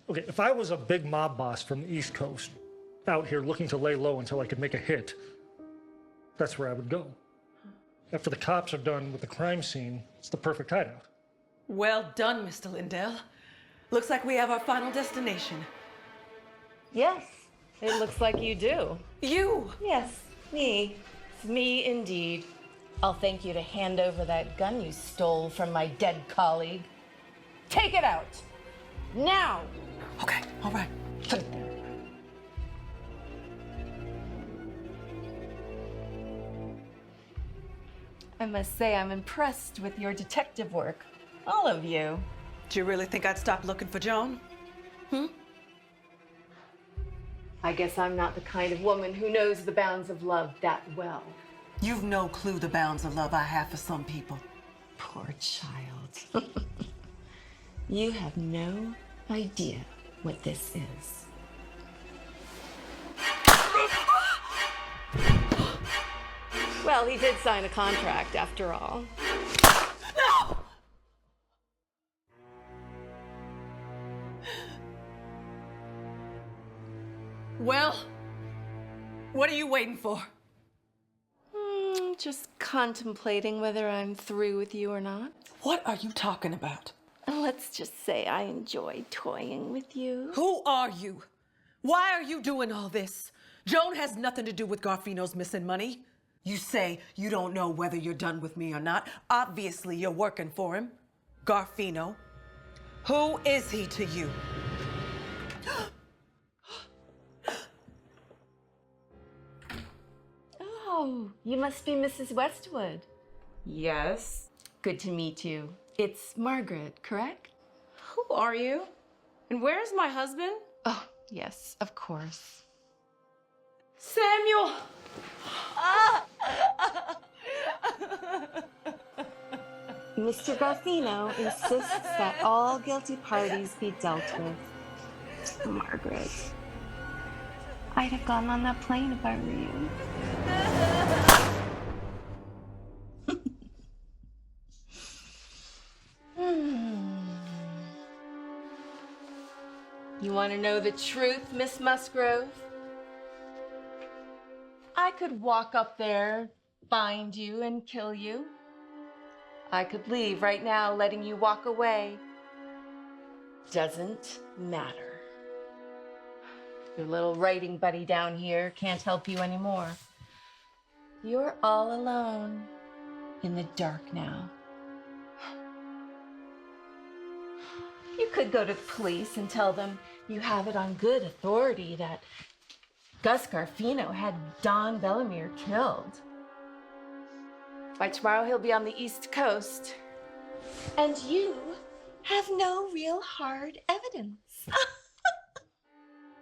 Okay, if I was a big mob boss from the East Coast, out here looking to lay low until I could make a hit, that's where I would go. After the cops are done with the crime scene, it's the perfect hideout. Well done, Mr. Lindell. Looks like we have our final destination. Yes, It looks like you do. You! Yes, me. It's me indeed. I'll thank you to hand over that gun you stole from my dead colleague. Take it out! Now! Okay, all right. Put it there. I must say I'm impressed with your detective work. All of you. Do you really think I'd stop looking for Joan? I guess I'm not the kind of woman who knows the bounds of love that well. You've no clue the bounds of love I have for some people. Poor child. You have no idea what this is. Well, he did sign a contract after all. No! Well, what are you waiting for? Just contemplating whether I'm through with you or not. What are you talking about? Let's just say I enjoy toying with you. Who are you? Why are you doing all this? Joan has nothing to do with Garfino's missing money. You say you don't know whether you're done with me or not. Obviously, you're working for him. Garfino. Who is he to you? Oh, you must be Mrs. Westwood. Yes. Good to meet you. It's Margaret, correct? Who are you? And where's my husband? Oh, yes, of course. Samuel! Mr. Garfino insists that all guilty parties be dealt with. Margaret, I'd have gone on that plane if I were you. You want to know the truth, Miss Musgrove? I could walk up there, find you, and kill you. I could leave right now, letting you walk away. Doesn't matter. Your little writing buddy down here can't help you anymore. You're all alone in the dark now. You could go to the police and tell them you have it on good authority that Gus Garfino had Don Bellemere killed. By tomorrow, he'll be on the East Coast. And you have no real hard evidence.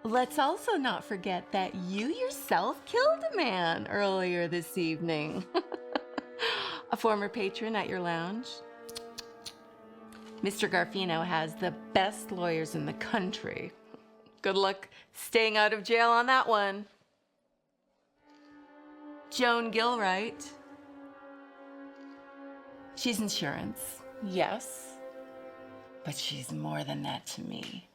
Let's also not forget that you yourself killed a man earlier this evening. A former patron at your lounge. Mr. Garfino has the best lawyers in the country. Good luck staying out of jail on that one. Joan Gilwright. She's insurance, yes, but she's more than that to me.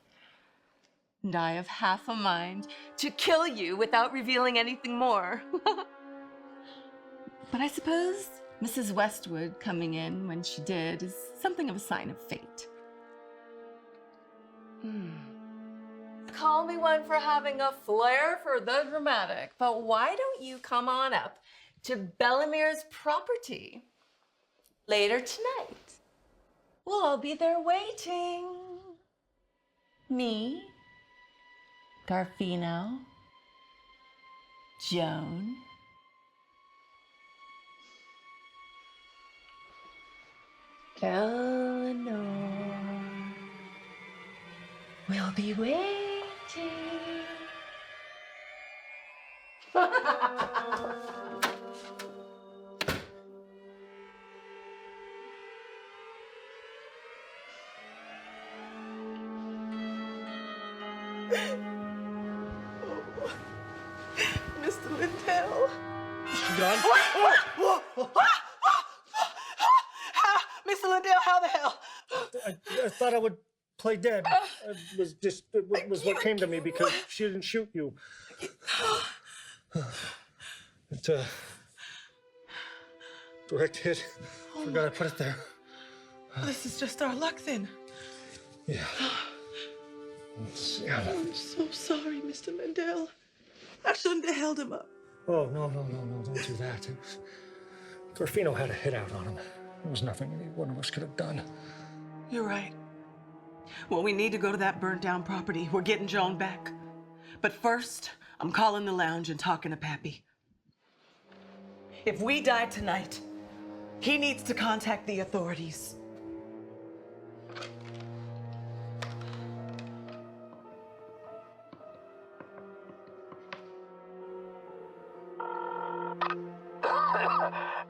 And I have half a mind to kill you without revealing anything more. But I suppose Mrs. Westwood coming in when she did is something of a sign of fate. Call me one for having a flair for the dramatic, but why don't you come on up to Bellemere's property later tonight? We'll all be there waiting. Me, Garfino, Joan, Eleanor. We'll be waiting. Mr. Lindell. John? Mr. Lindell, how the hell? I thought I would play dead. It was what came to me because she didn't shoot you. It's a direct hit. Forgot I put it there. This is just our luck then. Yeah. I'm so sorry, Mr. Lindell. I shouldn't have held him up. Oh, no, don't do that. Garfino had a hit out on him. There was nothing any one of us could have done. You're right. Well, we need to go to that burnt down property. We're getting Joan back. But first, I'm calling the lounge and talking to Pappy. If we die tonight, he needs to contact the authorities.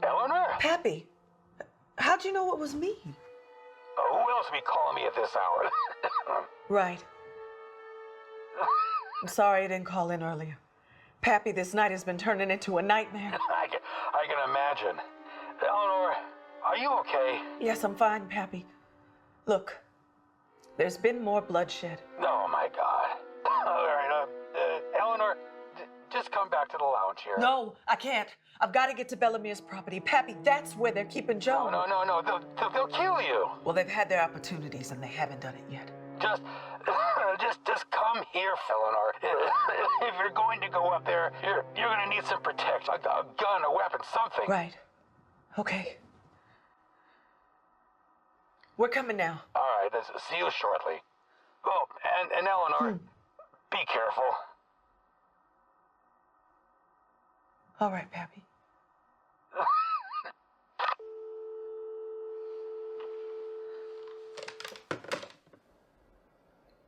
Eleanor? Pappy, how'd you know it was me? Who else would be calling me at this hour? Right. I'm sorry I didn't call in earlier. Pappy, this night has been turning into a nightmare. I can imagine. Eleanor, are you okay? Yes, I'm fine, Pappy. Look, there's been more bloodshed. Oh, my God. All right, Eleanor, just come back to the lounge here. No, I can't. I've got to get to Bellamir's property. Pappy, that's where they're keeping Joan. No. They'll kill you. Well, they've had their opportunities and they haven't done it yet. Just come here, Eleanor. If you're going to go up there, you're going to need some protection. A gun, a weapon, something. Right. Okay. We're coming now. All right, see you shortly. Oh, and Eleanor, be careful. All right, Pappy.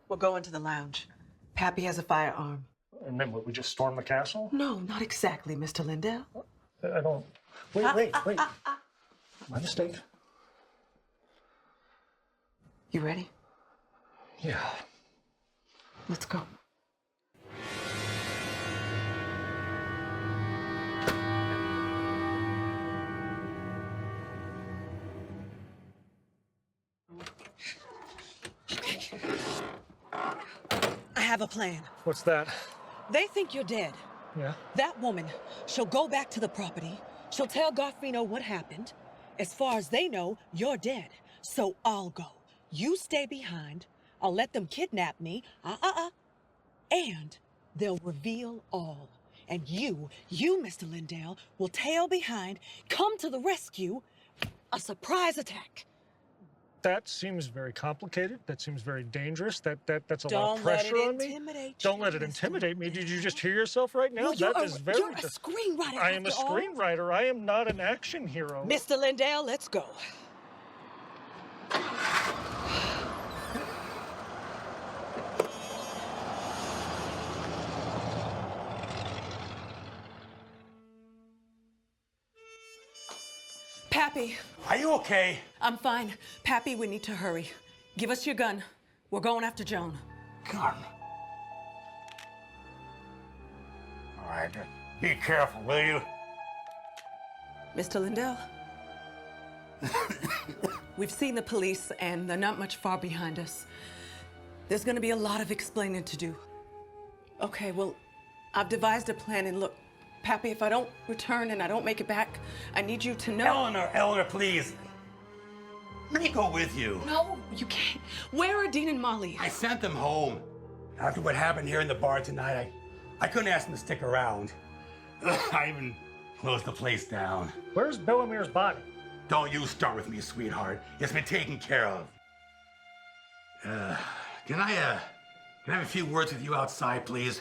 We're going to the lounge. Pappy has a firearm. And then what, we just storm the castle? No, not exactly, Mr. Lindell. I don't... Wait. My mistake. You ready? Yeah. Let's go. I have a plan. What's that? They think you're dead. Yeah? That woman, she'll go back to the property. She'll tell Garfino what happened. As far as they know, you're dead. So I'll go. You stay behind. I'll let them kidnap me. And they'll reveal all. And you, Mr. Lindell, will tail behind, come to the rescue. A surprise attack. That seems very complicated. That seems very dangerous. That's a lot Don't of let pressure it on me. intimidate Don't let it intimidate me. Did you just hear yourself right now? Well, you're That is very. you're a screenwriter. I am a after all. screenwriter. I am not an action hero. Mr. Lindell, let's go. Pappy. Are you okay? I'm fine. Pappy, we need to hurry. Give us your gun. We're going after Joan. Gun. All right. Be careful, will you? Mr. Lindell. We've seen the police, and they're not much far behind us. There's gonna be a lot of explaining to do. Okay, well, I've devised a plan, and look, Pappy, if I don't return and I don't make it back, I need you to know. Eleanor, please. Let me go with you. No, you can't. Where are Dean and Molly? I sent them home. After what happened here in the bar tonight, I couldn't ask them to stick around. I even closed the place down. Where's Bellamir's body? Don't you start with me, sweetheart. It's been taken care of. Can I have a few words with you outside, please?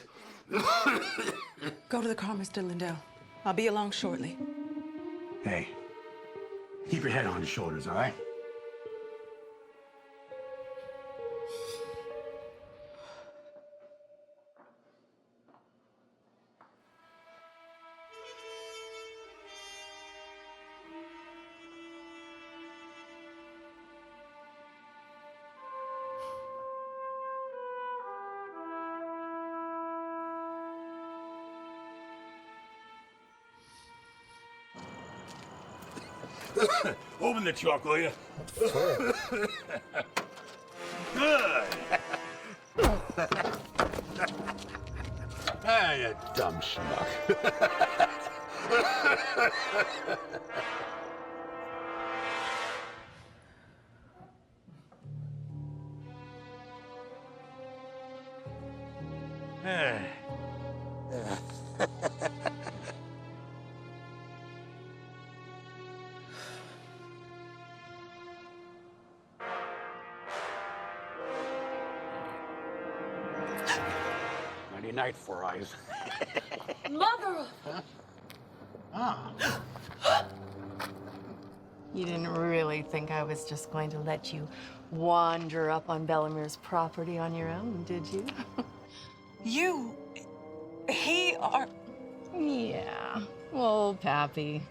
Go to the car, Mr. Lindell. I'll be along shortly. Hey, keep your head on your shoulders, all right? Open the trunk, will you? Good. Ah, you dumb schmuck. night, Four Eyes. Mother! Ah. You didn't really think I was just going to let you wander up on Bellamir's property on your own, did you? He are... Yeah, old Pappy.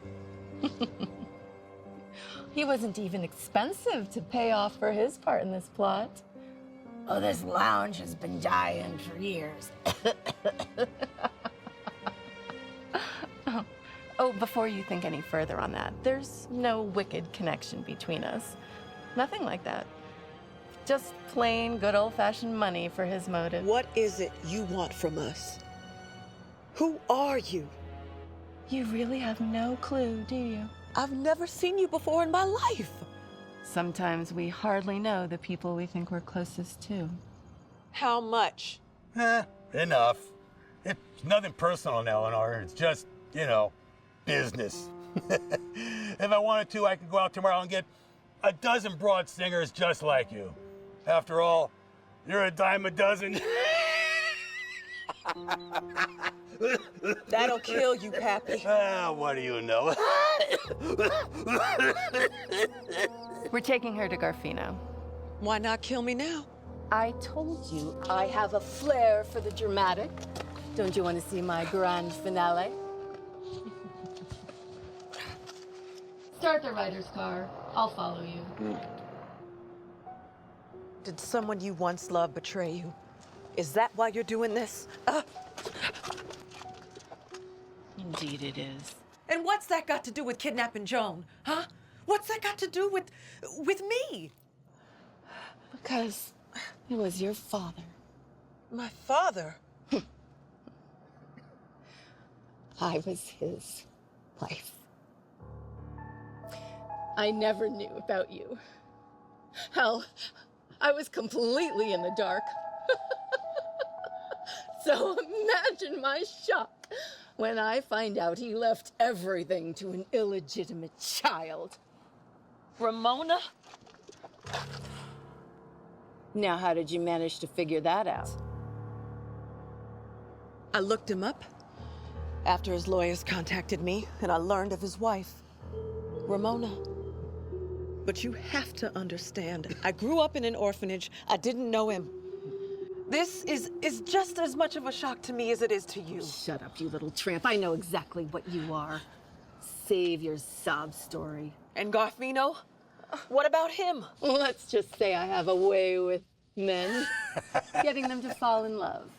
He wasn't even expensive to pay off for his part in this plot. Oh, this lounge has been dying for years. Oh, before you think any further on that, there's no wicked connection between us. Nothing like that. Just plain good old-fashioned money for his motive. What is it you want from us? Who are you? You really have no clue, do you? I've never seen you before in my life. Sometimes we hardly know the people we think we're closest to. How much? Enough. It's nothing personal, Eleanor. It's just, business. If I wanted to, I could go out tomorrow and get a dozen broad singers just like you. After all, you're a dime a dozen. That'll kill you, Pappy. What do you know? We're taking her to Garfino. Why not kill me now? I told you I have a flair for the dramatic. Don't you want to see my grand finale? Start the writer's car. I'll follow you. Did someone you once loved betray you? Is that why you're doing this? Indeed it is. And what's that got to do with kidnapping Joan? Huh? What's that got to do with me? Because it was your father. My father? I was his wife. I never knew about you. Hell, I was completely in the dark. So imagine my shock when I find out he left everything to an illegitimate child. Ramona? Now, how did you manage to figure that out? I looked him up after his lawyers contacted me, and I learned of his wife, Ramona. But you have to understand, I grew up in an orphanage. I didn't know him. This is just as much of a shock to me as it is to you. Shut up, you little tramp. I know exactly what you are. Save your sob story. And Garfino? What about him? Let's just say I have a way with men. Getting them to fall in love.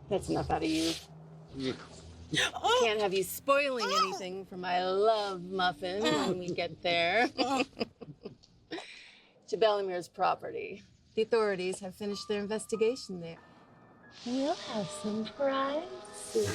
That's enough out of you. Can't have you spoiling anything for my love muffin when we get there. To Bellamir's property. The authorities have finished their investigation there. We'll have some prizes.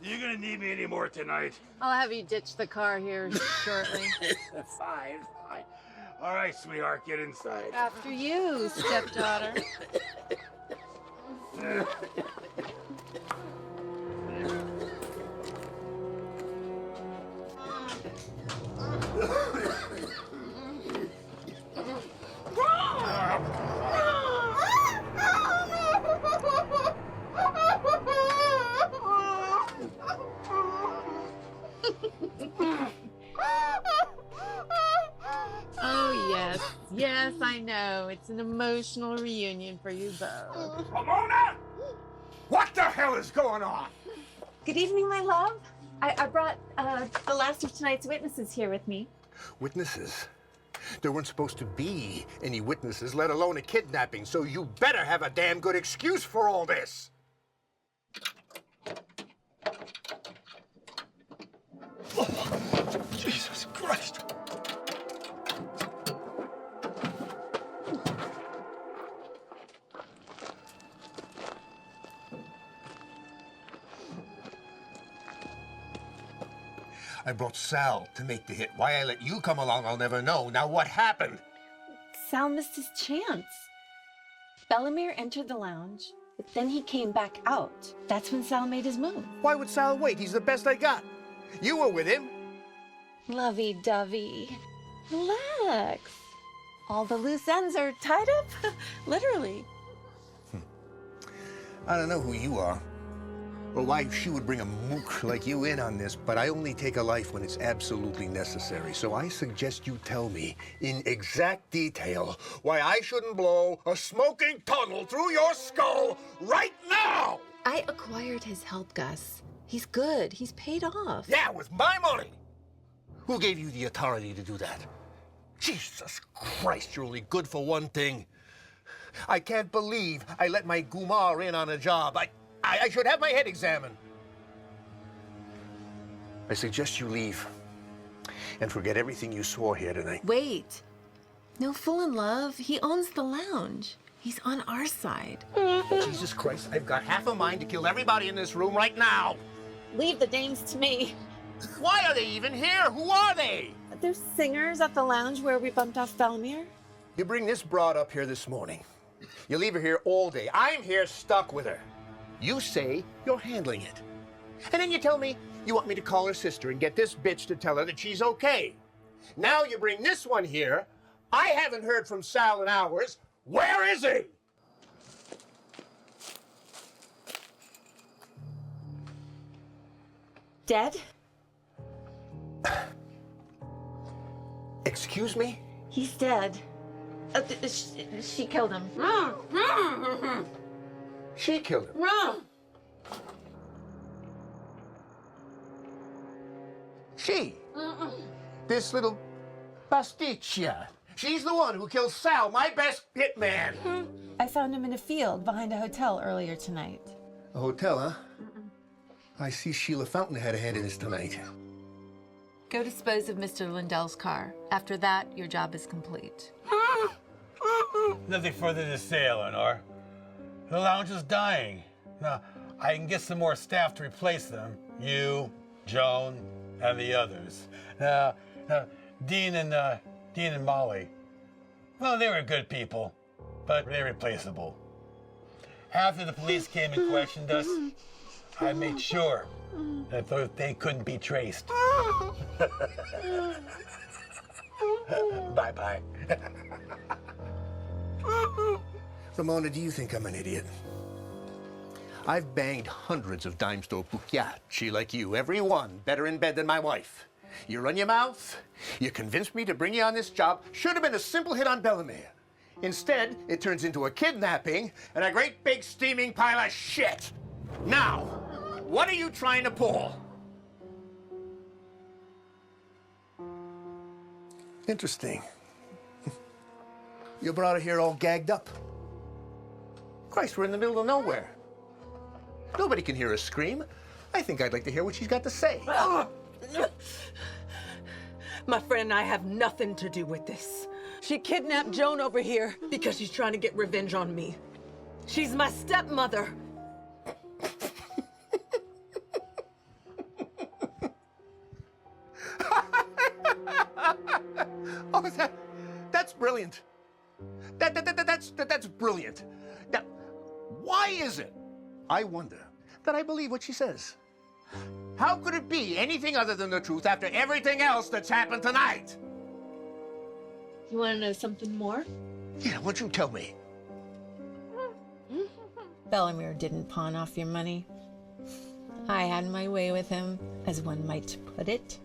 You gonna need me anymore tonight? I'll have you ditch the car here shortly. Fine. All right, sweetheart, get inside. After you, stepdaughter. Yes, I know. It's an emotional reunion for you both. Ramona! What the hell is going on? Good evening, my love. I brought the last of tonight's witnesses here with me. Witnesses? There weren't supposed to be any witnesses, let alone a kidnapping, so you better have a damn good excuse for all this. Oh, Jesus Christ. I brought Sal to make the hit. Why I let you come along, I'll never know. Now, what happened? Sal missed his chance. Bellemere entered the lounge, but then he came back out. That's when Sal made his move. Why would Sal wait? He's the best I got. You were with him. Lovey-dovey. Relax. All the loose ends are tied up, literally. I don't know who you are, or why she would bring a mook like you in on this, but I only take a life when it's absolutely necessary. So I suggest you tell me in exact detail why I shouldn't blow a smoking tunnel through your skull right now! I acquired his help, Gus. He's good. He's paid off. Yeah, with my money! Who gave you the authority to do that? Jesus Christ, you're only good for one thing. I can't believe I let my Gumar in on a job. I should have my head examined. I suggest you leave and forget everything you swore here tonight. Wait. No fool in love. He owns the lounge. He's on our side. Jesus Christ, I've got half a mind to kill everybody in this room right now. Leave the dames to me. Why are they even here? Who are they? There's singers at the lounge where we bumped off Bellemere. You bring this broad up here this morning. You leave her here all day. I'm here stuck with her. You say you're handling it. And then you tell me you want me to call her sister and get this bitch to tell her that she's okay. Now you bring this one here. I haven't heard from Sal in hours. Where is he? Dead? Excuse me? He's dead. She killed him. She killed him. She? This little pasticcia. She's the one who killed Sal, my best hitman. I found him in a field behind a hotel earlier tonight. A hotel, huh? I see Sheila Fountainhead ahead of this tonight. Go dispose of Mr. Lindell's car. After that, your job is complete. Nothing further to say, Eleanor. The lounge is dying. Now, I can get some more staff to replace them. You, Joan, and the others. Dean and Molly. Well, they were good people, but they're replaceable. After the police came and questioned us, I made sure that they couldn't be traced. Bye-bye. Ramona, do you think I'm an idiot? I've banged hundreds of dime store pugliacci like you, every one better in bed than my wife. You run your mouth, you convinced me to bring you on this job. Should have been a simple hit on Bellemere. Instead, it turns into a kidnapping and a great big steaming pile of shit. Now, what are you trying to pull? Interesting. You brought her here all gagged up. Christ, we're in the middle of nowhere. Nobody can hear her scream. I think I'd like to hear what she's got to say. My friend and I have nothing to do with this. She kidnapped Joan over here because she's trying to get revenge on me. She's my stepmother. Oh, that's brilliant. That's brilliant. Now, why is it, I wonder, that I believe what she says? How could it be anything other than the truth after everything else that's happened tonight? You want to know something more? Yeah, what'd you tell me? Bellemere didn't pawn off your money. I had my way with him, as one might put it.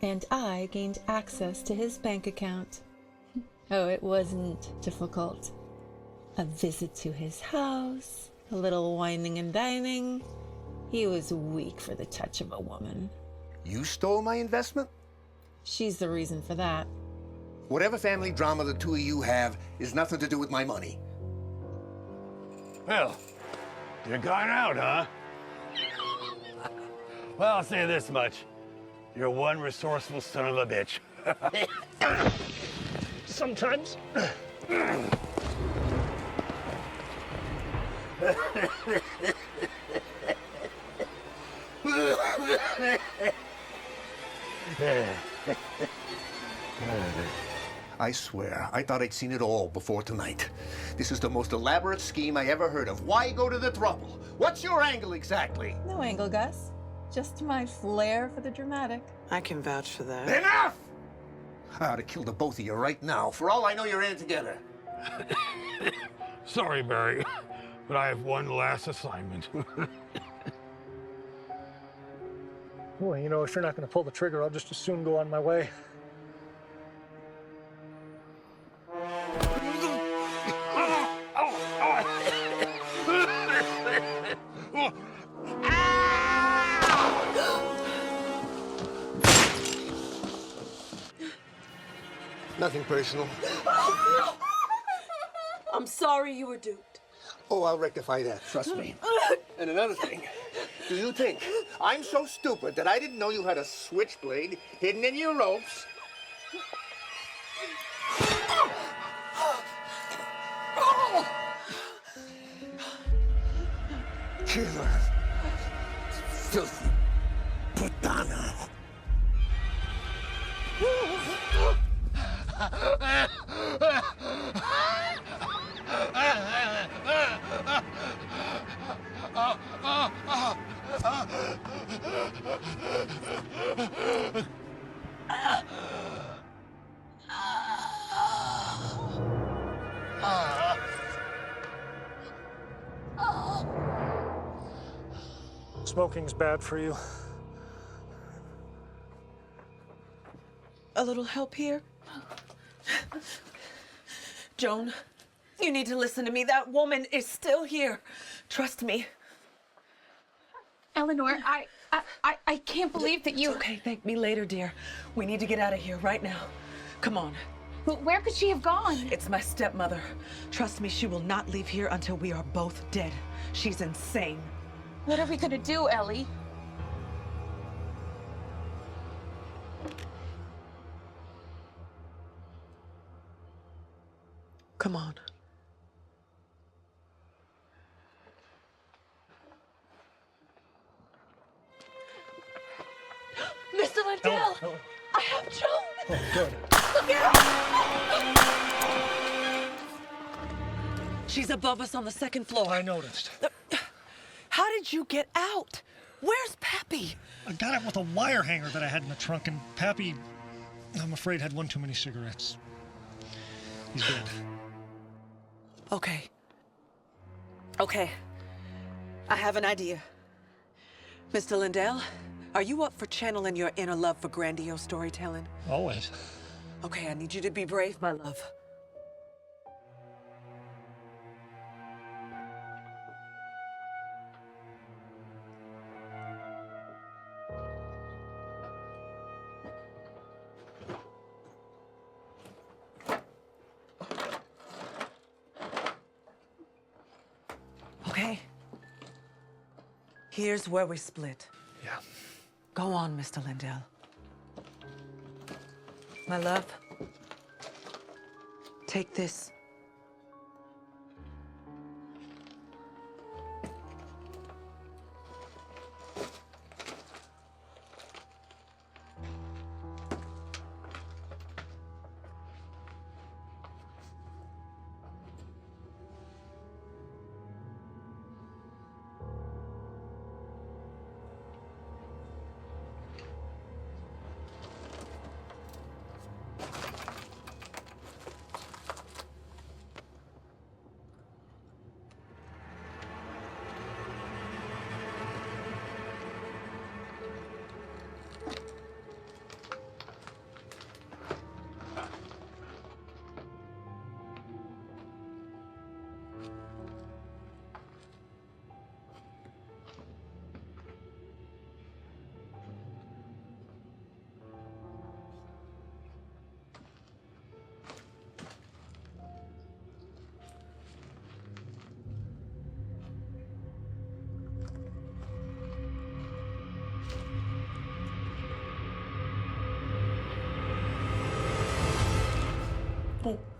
And I gained access to his bank account. Oh, it wasn't difficult. A visit to his house, a little whining and dining. He was weak for the touch of a woman. You stole my investment? She's the reason for that. Whatever family drama the two of you have is nothing to do with my money. Well, you're gone out, huh? Well, I'll say this much. You're one resourceful son of a bitch. Sometimes. I swear, I thought I'd seen it all before tonight. This is the most elaborate scheme I ever heard of. Why go to the trouble? What's your angle exactly? No angle, Gus. Just my flair for the dramatic. I can vouch for that. Enough! I ought to kill the both of you right now. For all I know, you're in it together. Sorry, Barry, but I have one last assignment. Well, you know, if you're not going to pull the trigger, I'll just as soon go on my way. Nothing personal. I'm sorry you were duped. Oh, I'll rectify that, trust me. And another thing, do you think I'm so stupid that I didn't know you had a switchblade hidden in your ropes? Killer. Filthy putana. Smoking's bad for you. A little help here? Joan, you need to listen to me. That woman is still here. Trust me. Eleanor, I can't believe that you... It's okay, thank me later, dear. We need to get out of here right now. Come on. But where could she have gone? It's my stepmother. Trust me, she will not leave here until we are both dead. She's insane. What are we gonna do, Ellie? Come on. Mr. Lindell! Ellen. I have Joan! Oh, good. Look at her! She's above us on the second floor. I noticed. How did you get out? Where's Pappy? I got it with a wire hanger that I had in the trunk, and Pappy, I'm afraid, had one too many cigarettes. He's dead. Okay. Okay. I have an idea. Mr. Lindell, are you up for channeling your inner love for grandiose storytelling? Always. Okay, I need you to be brave, my love. Okay. Here's where we split. Yeah. Go on, Mr. Lindell. My love, take this.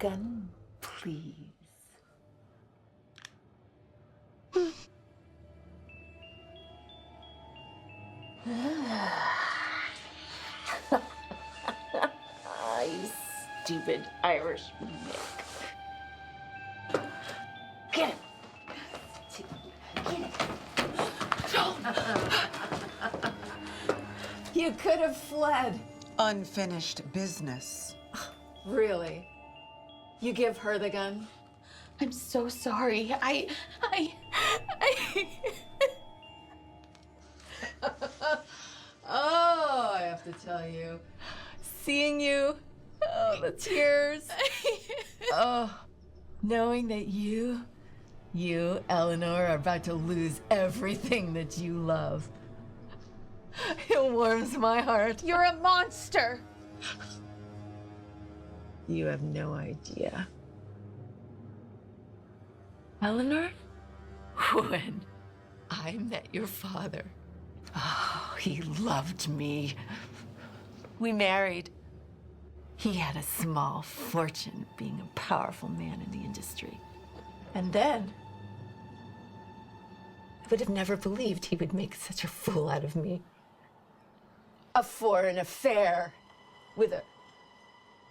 gun, please. You stupid Irish Mick. Get him. Get him. You could have fled. Unfinished business. Really? You give her the gun? I'm so sorry. I Oh, I have to tell you. Seeing you, oh, the tears. Oh, knowing that you, Eleanor, are about to lose everything that you love. It warms my heart. You're a monster. You have no idea. Eleanor, when I met your father, oh, he loved me. We married. He had a small fortune being a powerful man in the industry. And then, I would have never believed he would make such a fool out of me. A foreign affair with a...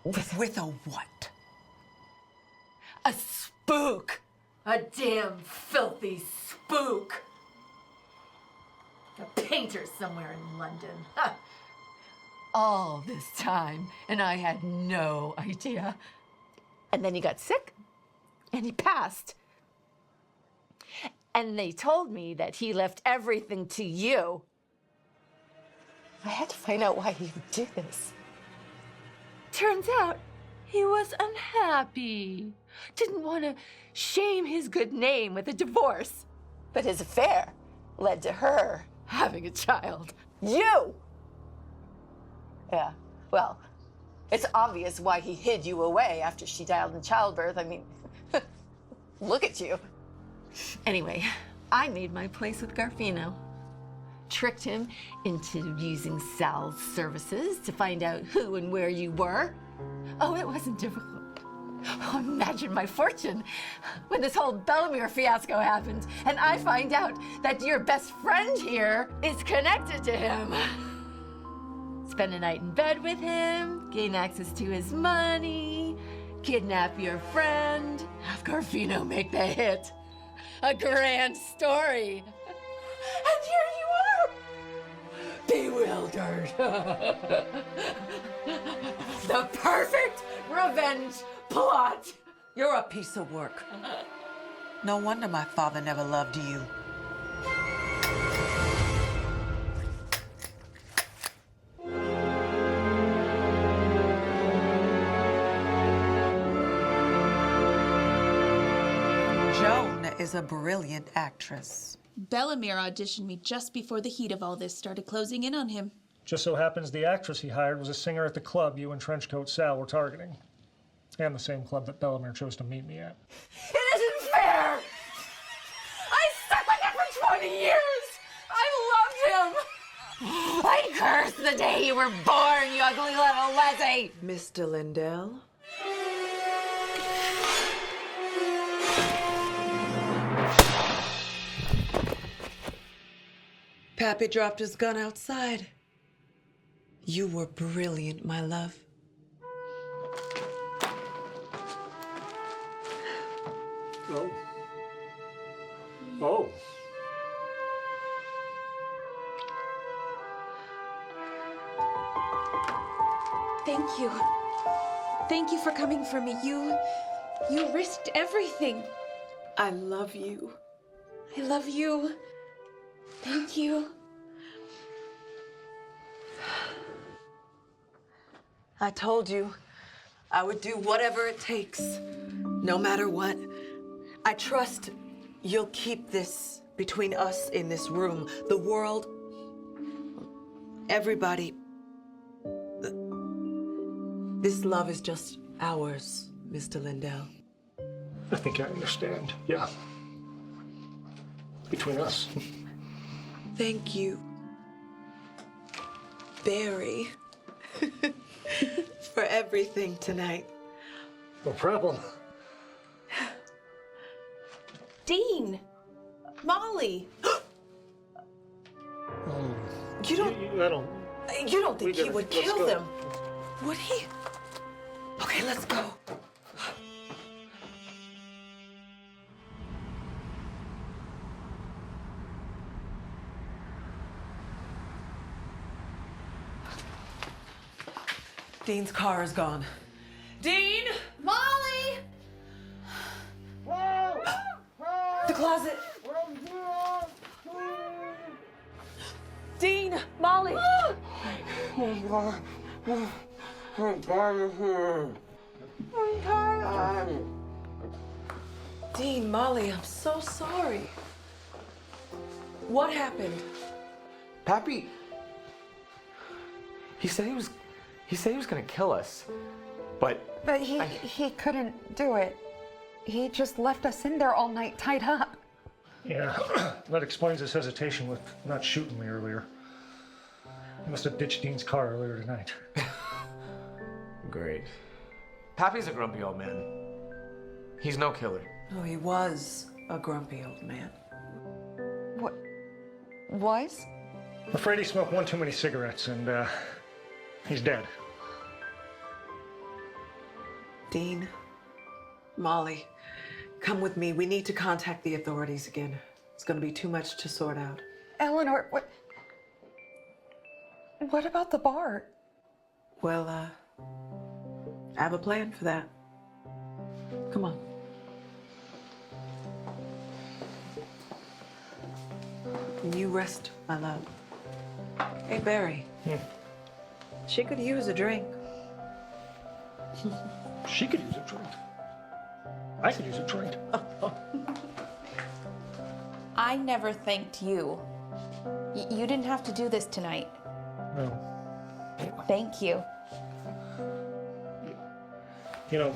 With a what? A spook. A damn filthy spook. A painter somewhere in London. Ha. All this time, and I had no idea. And then he got sick, and he passed. And they told me that he left everything to you. I had to find out why he would do this. Turns out he was unhappy. Didn't want to shame his good name with a divorce. But his affair led to her having a child. You! Yeah, well, it's obvious why he hid you away after she died in childbirth. I mean, look at you. Anyway, I made my place with Garfino. Tricked him into using Sal's services to find out who and where you were. Oh, it wasn't difficult. Oh, imagine my fortune when this whole Bellemere fiasco happened and I find out that your best friend here is connected to him. Spend a night in bed with him, gain access to his money, kidnap your friend, have Garfino make the hit. A grand story. And here you are, bewildered. The perfect revenge plot. You're a piece of work. No wonder my father never loved you. Joan is a brilliant actress. Bellemere auditioned me just before the heat of all this started closing in on him. Just so happens the actress he hired was a singer at the club you and Trenchcoat Sal were targeting. And the same club that Bellemere chose to meet me at. It isn't fair! I stuck with him for 20 years! I loved him! I curse the day you were born, you ugly little Leslie! Mr. Lindell? Pappy dropped his gun outside. You were brilliant, my love. Oh. Oh. Thank you. Thank you for coming for me. You risked everything. I love you. I love you. Thank you. I told you I would do whatever it takes, no matter what. I trust you'll keep this between us in this room. The world, everybody. This love is just ours, Mr. Lindell. I think I understand. Yeah. Between us. Thank you, Barry, for everything tonight. No problem. Dean! Molly! You don't. I don't. You don't think he would let's kill go. them, would he? Okay, let's go. Dean's car is gone. Dean! Molly! The closet. Dean! Molly! Dean, Molly, I'm so sorry. What happened? Pappy. He said he was gonna kill us, but. But he couldn't do it. He just left us in there all night tied up. Yeah, that explains his hesitation with not shooting me earlier. He must have ditched Dean's car earlier tonight. Great. Pappy's a grumpy old man. He's no killer. Oh, he was a grumpy old man. What? Was? I'm afraid he smoked one too many cigarettes and he's dead. Dean, Molly, come with me. We need to contact the authorities again. It's going to be too much to sort out. Eleanor, what about the bar? Well, I have a plan for that. Come on. You rest, my love. Hey, Barry. She could use a drink. She could use a drink. I could use a drink. I never thanked you. You didn't have to do this tonight. No. Thank you. You know,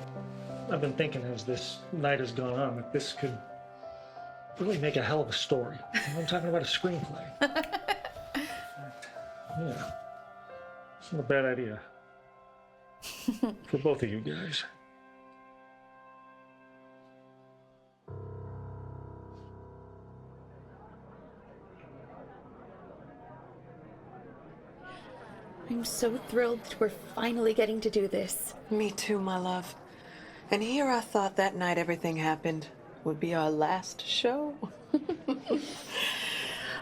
I've been thinking as this night has gone on that this could really make a hell of a story. I'm talking about a screenplay. Yeah. It's not a bad idea. For both of you guys. I'm so thrilled we're finally getting to do this. Me too, my love. And here I thought that night everything happened would be our last show.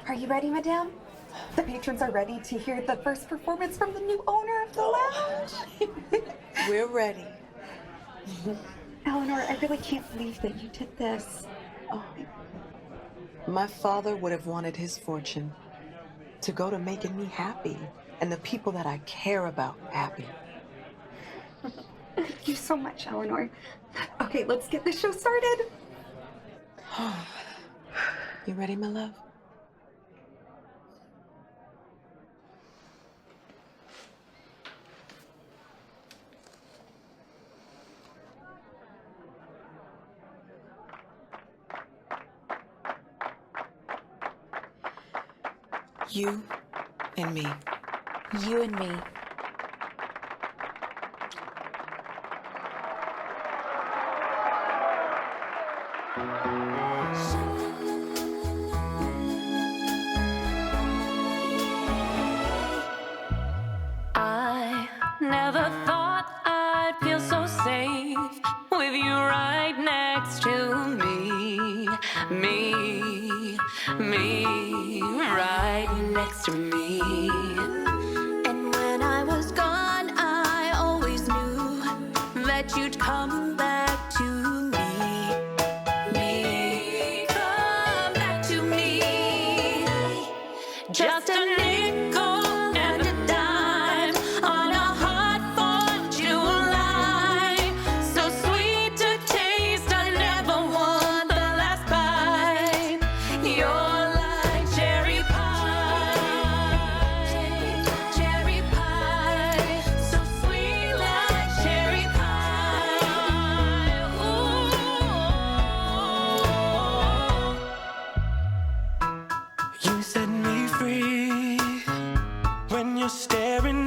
Are you ready, madame? The patrons are ready to hear the first performance from the new owner of the lounge. We're ready. Eleanor, I really can't believe that you did this. Oh. My father would have wanted his fortune to go to making me happy and the people that I care about happy. Thank you so much, Eleanor. Okay, let's get the show started. You ready, my love? You and me. You and me. I never thought I'd feel so safe with you right next to me. Me, right next to me. And when I was gone, I always knew that you'd come back to me. Come back to me. Just a nickel and a dime on a hard-fought line. So sweet to taste, I never want the last bite. You're like cherry pie, so sweet like cherry pie. Ooh. You set me free when you're staring